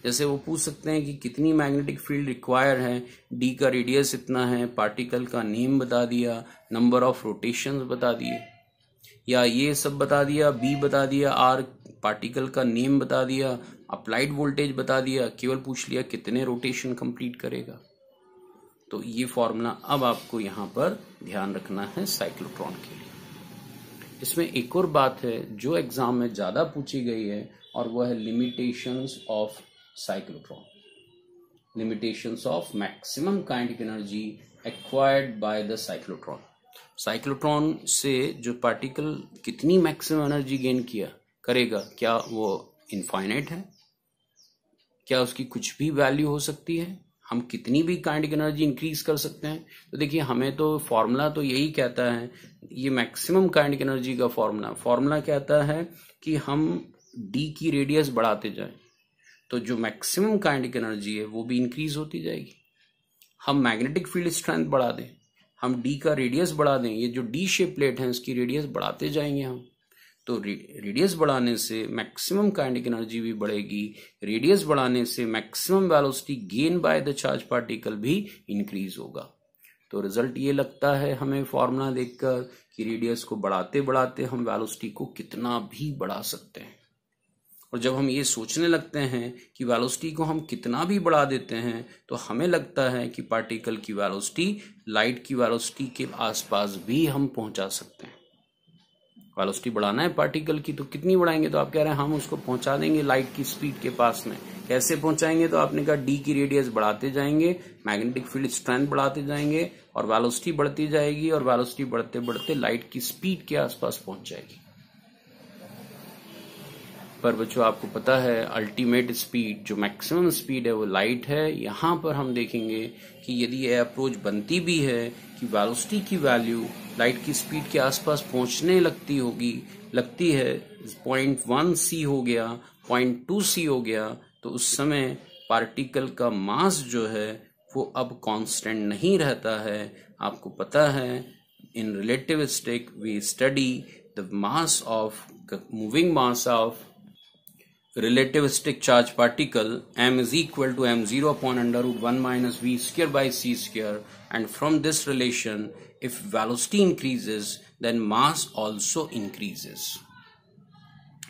जैसे वो पूछ सकते हैं कि कितनी मैग्नेटिक फील्ड रिक्वायर है, डी का रेडियस इतना है, पार्टिकल का नेम बता दिया, नंबर ऑफ रोटेशंस बता दिए, या ये सब बता दिया, बी बता दिया, आर पार्टिकल का नेम बता दिया, अप्लाइड वोल्टेज बता दिया, केवल पूछ लिया कितने रोटेशन कंप्लीट करेगा। तो ये फॉर्मूला अब आपको यहाँ पर ध्यान रखना है साइक्लोट्रॉन के लिए। इसमें एक और बात है जो एग्जाम में ज्यादा पूछी गई है, और वह है limitations of cyclotron, limitations of maximum kinetic energy acquired by the cyclotron. Cyclotron से जो पार्टिकल कितनी मैक्सिमम एनर्जी गेन करेगा, क्या वो इनफाइनाइट है? क्या उसकी कुछ भी वैल्यू हो सकती है? हम कितनी भी काइनेटिक एनर्जी इंक्रीज कर सकते हैं? तो देखिए, हमें तो फॉर्मूला तो यही कहता है, ये मैक्सिमम काइनेटिक एनर्जी का फॉर्मूला कहता है कि हम डी की रेडियस बढ़ाते जाएं, तो जो मैक्सिमम काइनेटिक एनर्जी है वो भी इंक्रीज होती जाएगी। हम मैग्नेटिक फील्ड स्ट्रेंथ बढ़ा दें, हम डी का रेडियस बढ़ा दें, ये जो डी शेप प्लेट है इसकी रेडियस बढ़ाते जाएंगे हम, तो रेडियस बढ़ाने से मैक्सिमम काइनेटिक एनर्जी भी बढ़ेगी, रेडियस बढ़ाने से maximum velocity gain by the charge particle भी इंक्रीज होगा। तो रिजल्ट ये लगता है हमें फॉर्मूला देखकर कि रेडियस को बढ़ाते बढ़ाते हम वेलोसिटी को कितना भी बढ़ा सकते हैं। और जब हम ये सोचने लगते हैं कि वेलोसिटी को हम कितना भी बढ़ा देते हैं, तो हमें लगता है कि पार्टिकल की वेलोसिटी लाइट की वेलोसिटी के आसपास भी हम पहुंचा सकते हैं। वेलोसिटी बढ़ाना है पार्टिकल की, तो कितनी बढ़ाएंगे? तो आप कह रहे हैं हम उसको पहुंचा देंगे लाइट की स्पीड के पास में। कैसे पहुंचाएंगे? तो आपने कहा डी की रेडियस बढ़ाते जाएंगे, मैग्नेटिक फील्ड स्ट्रेंथ बढ़ाते जाएंगे, और वेलोसिटी बढ़ती जाएगी, और वेलोसिटी बढ़ते बढ़ते लाइट की स्पीड के आसपास पहुंच जाएगी। पर बच्चों, आपको पता है अल्टीमेट स्पीड, जो मैक्सिमम स्पीड है वो लाइट है। यहाँ पर हम देखेंगे कि यदि यह अप्रोच बनती भी है कि वेलोसिटी की वैल्यू लाइट की स्पीड के आसपास पहुंचने लगती है 0.1 c हो गया, 0.2 c हो गया, तो उस समय पार्टिकल का मास जो है वो अब कांस्टेंट नहीं रहता है। आपको पता है in relativistic we study the mass of moving mass of relativistic charge particle, m is equal to m0 upon under root 1 minus v square by c square, and from this relation if velocity increases then mass also increases।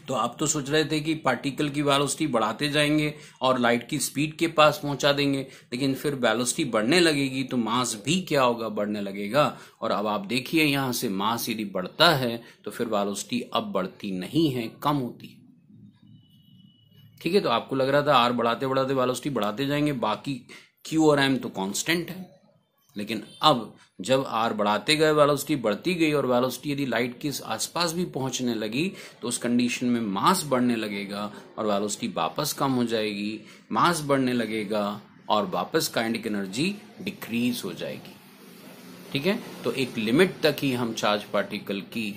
तो आप तो सोच रहे थे कि particle की velocity बढ़ाते जाएंगे और लाइट की स्पीड के पास पहुंचा देंगे, लेकिन फिर वेलोसिटी बढ़ने लगेगी तो मास भी क्या होगा? बढ़ने लगेगा। और अब आप देखिए यहां से मास यदि बढ़ता है तो फिर वेलोसिटी अब बढ़ती नहीं है, कम होती है। ठीक है, तो आपको लग रहा था आर बढ़ाते बढ़ाते वेलोसिटी बढ़ाते जाएंगे, बाकी क्यू और एम तो कांस्टेंट है। लेकिन अब जब आर बढ़ाते गए वेलोसिटी बढ़ती गई, और वेलोसिटी यदि लाइट के आसपास भी पहुंचने लगी, तो उस कंडीशन में मास बढ़ने लगेगा और वेलोसिटी वापस कम हो जाएगी, मास बढ़ने लगेगा और वापस काइनेटिक एनर्जी डिक्रीज हो जाएगी। ठीक है, तो एक लिमिट तक ही हम चार्ज पार्टिकल की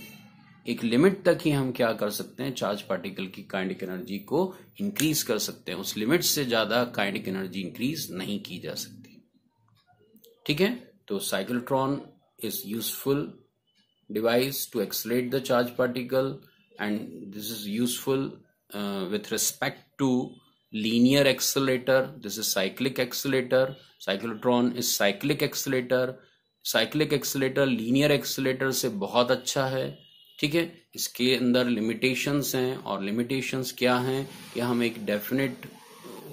क्या कर सकते हैं? चार्ज पार्टिकल की काइनेटिक एनर्जी को इंक्रीज कर सकते हैं। उस लिमिट से ज्यादा काइनेटिक एनर्जी इंक्रीज नहीं की जा सकती। ठीक है, तो cyclotron is useful device to accelerate the charge particle, and this is useful with respect to linear accelerator. This is cyclic accelerator. Cyclotron is cyclic accelerator. Cyclic accelerator linear accelerator से बहुत अच्छा है। ठीक है, इसके अंदर लिमिटेशंस हैं, और लिमिटेशंस क्या हैं कि हम एक डेफिनेट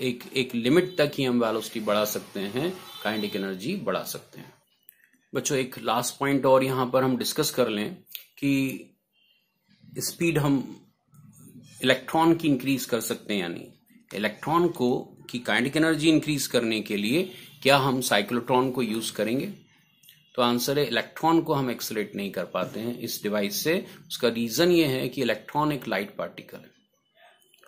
एक लिमिट तक ही हम वेलोसिटी बढ़ा सकते हैं, काइनेटिक एनर्जी बढ़ा सकते हैं। बच्चों, एक लास्ट पॉइंट और यहाँ पर हम डिस्कस कर लें कि स्पीड हम इलेक्ट्रॉन की इंक्रीज कर सकते हैं या नहीं। इलेक्ट्रॉन को की काइनेटिक एनर्जी इंक्रीज करने के लिए क्या हम साइक्लोट्रॉन को यूज करेंगे? तो आंसर है इलेक्ट्रॉन को हम एक्सेलरेट नहीं कर पाते हैं इस डिवाइस से। उसका रीजन ये है कि इलेक्ट्रॉन एक लाइट पार्टिकल है,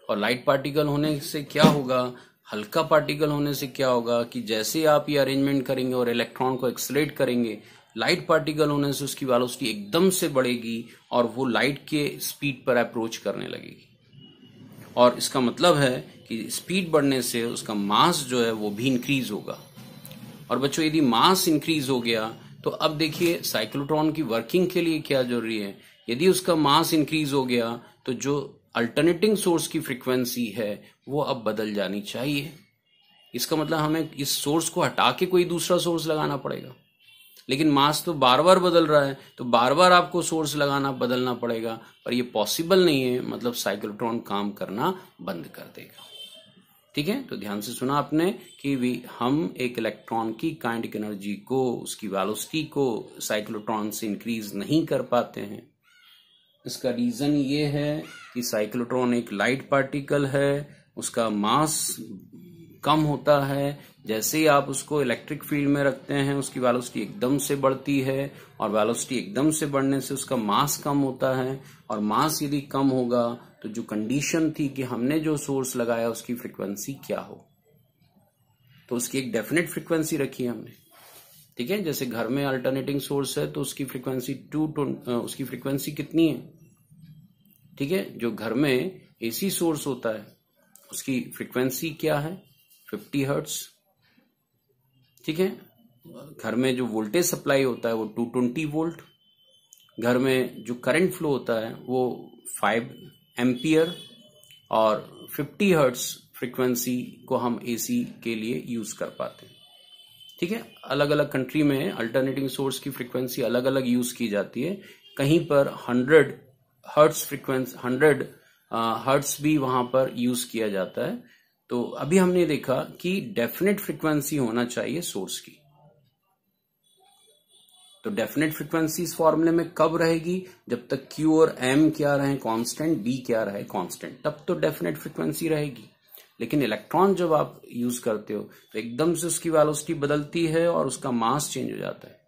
और लाइट पार्टिकल होने से क्या होगा, हल्का पार्टिकल होने से क्या होगा कि जैसे आप ये अरेंजमेंट करेंगे और इलेक्ट्रॉन को एक्सेलरेट करेंगे, लाइट पार्टिकल होने से उसकी वेलोसिटी एकदम से बढ़ेगी और वो लाइट के स्पीड पर अप्रोच करने लगेगी। और इसका मतलब है कि स्पीड बढ़ने से उसका मास जो है वो भी इंक्रीज होगा। और बच्चों, यदि मास इंक्रीज हो गया तो अब देखिए साइक्लोट्रॉन की वर्किंग के लिए क्या जरूरी है यदि उसका मास इंक्रीज हो गया तो जो अल्टरनेटिंग सोर्स की फ्रीक्वेंसी है वो अब बदल जानी चाहिए। इसका मतलब हमें इस सोर्स को हटा के कोई दूसरा सोर्स लगाना पड़ेगा, लेकिन मास तो बार बार बदल रहा है, तो बार बार आपको सोर्स लगाना बदलना पड़ेगा, पर ये पॉसिबल नहीं है। मतलब साइक्लोट्रॉन काम करना बंद कर देगा। ठीक है, तो ध्यान से सुना आपने कि हम एक इलेक्ट्रॉन की काइनेटिक एनर्जी को, उसकी वेलोसिटी को साइक्लोट्रॉन से इंक्रीज नहीं कर पाते हैं। इसका रीजन ये है कि साइक्लोट्रॉन एक लाइट पार्टिकल है, उसका मास कम होता है। जैसे ही आप उसको इलेक्ट्रिक फील्ड में रखते हैं उसकी वेलोसिटी एकदम से बढ़ती है, और वेलोसिटी एकदम से बढ़ने से उसका मास कम होता है, और मास यदि कम होगा तो जो कंडीशन थी कि हमने जो सोर्स लगाया उसकी फ्रीक्वेंसी क्या हो, तो उसकी एक डेफिनेट फ्रीक्वेंसी रखी है हमने। ठीक है, जैसे घर में अल्टरनेटिंग सोर्स है तो उसकी फ्रीक्वेंसी उसकी फ्रीक्वेंसी कितनी है। ठीक है, जो घर में एसी सोर्स होता है उसकी फ्रीक्वेंसी क्या है, 50 हर्ट्ज। ठीक है, घर में जो वोल्टेज सप्लाई होता है वो 220 वोल्ट। घर में जो करंट फ्लो होता है वो 5 एम्पियर, और 50 हर्ट्ज फ्रीक्वेंसी को हम एसी के लिए यूज कर पाते हैं। ठीक है, अलग अलग कंट्री में अल्टरनेटिंग सोर्स की फ्रीक्वेंसी अलग अलग यूज की जाती है। कहीं पर 100 हर्ट्ज फ्रीक्वेंसी 100 हर्ट्ज भी वहां पर यूज किया जाता है। तो अभी हमने देखा कि डेफिनेट फ्रीक्वेंसी होना चाहिए सोर्स की। तो डेफिनेट फ्रीक्वेंसी इस फॉर्मूले में कब रहेगी, जब तक Q और M क्या रहे कांस्टेंट, B क्या रहे कांस्टेंट, तब तो डेफिनेट फ्रीक्वेंसी रहेगी। लेकिन इलेक्ट्रॉन जब आप यूज करते हो तो एकदम से उसकी वेलोसिटी बदलती है और उसका मास चेंज हो जाता है,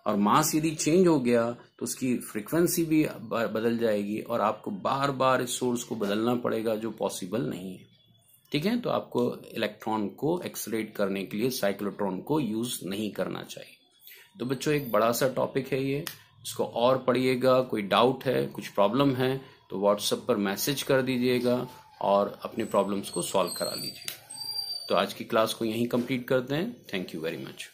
और मास यदि चेंज हो गया तो उसकी फ्रीक्वेंसी भी बदल जाएगी, और आपको बार बार इस सोर्स को बदलना पड़ेगा, जो पॉसिबल नहीं है। ठीक है, तो आपको इलेक्ट्रॉन को एक्सलेट करने के लिए साइक्लोट्रॉन को यूज नहीं करना चाहिए। तो बच्चों, एक बड़ा सा टॉपिक है ये, इसको और पढ़िएगा। कोई डाउट है, कुछ प्रॉब्लम है तो व्हाट्सएप पर मैसेज कर दीजिएगा और अपने प्रॉब्लम्स को सॉल्व करा लीजिए। तो आज की क्लास को यहीं कंप्लीट करते हैं। Thank you very much.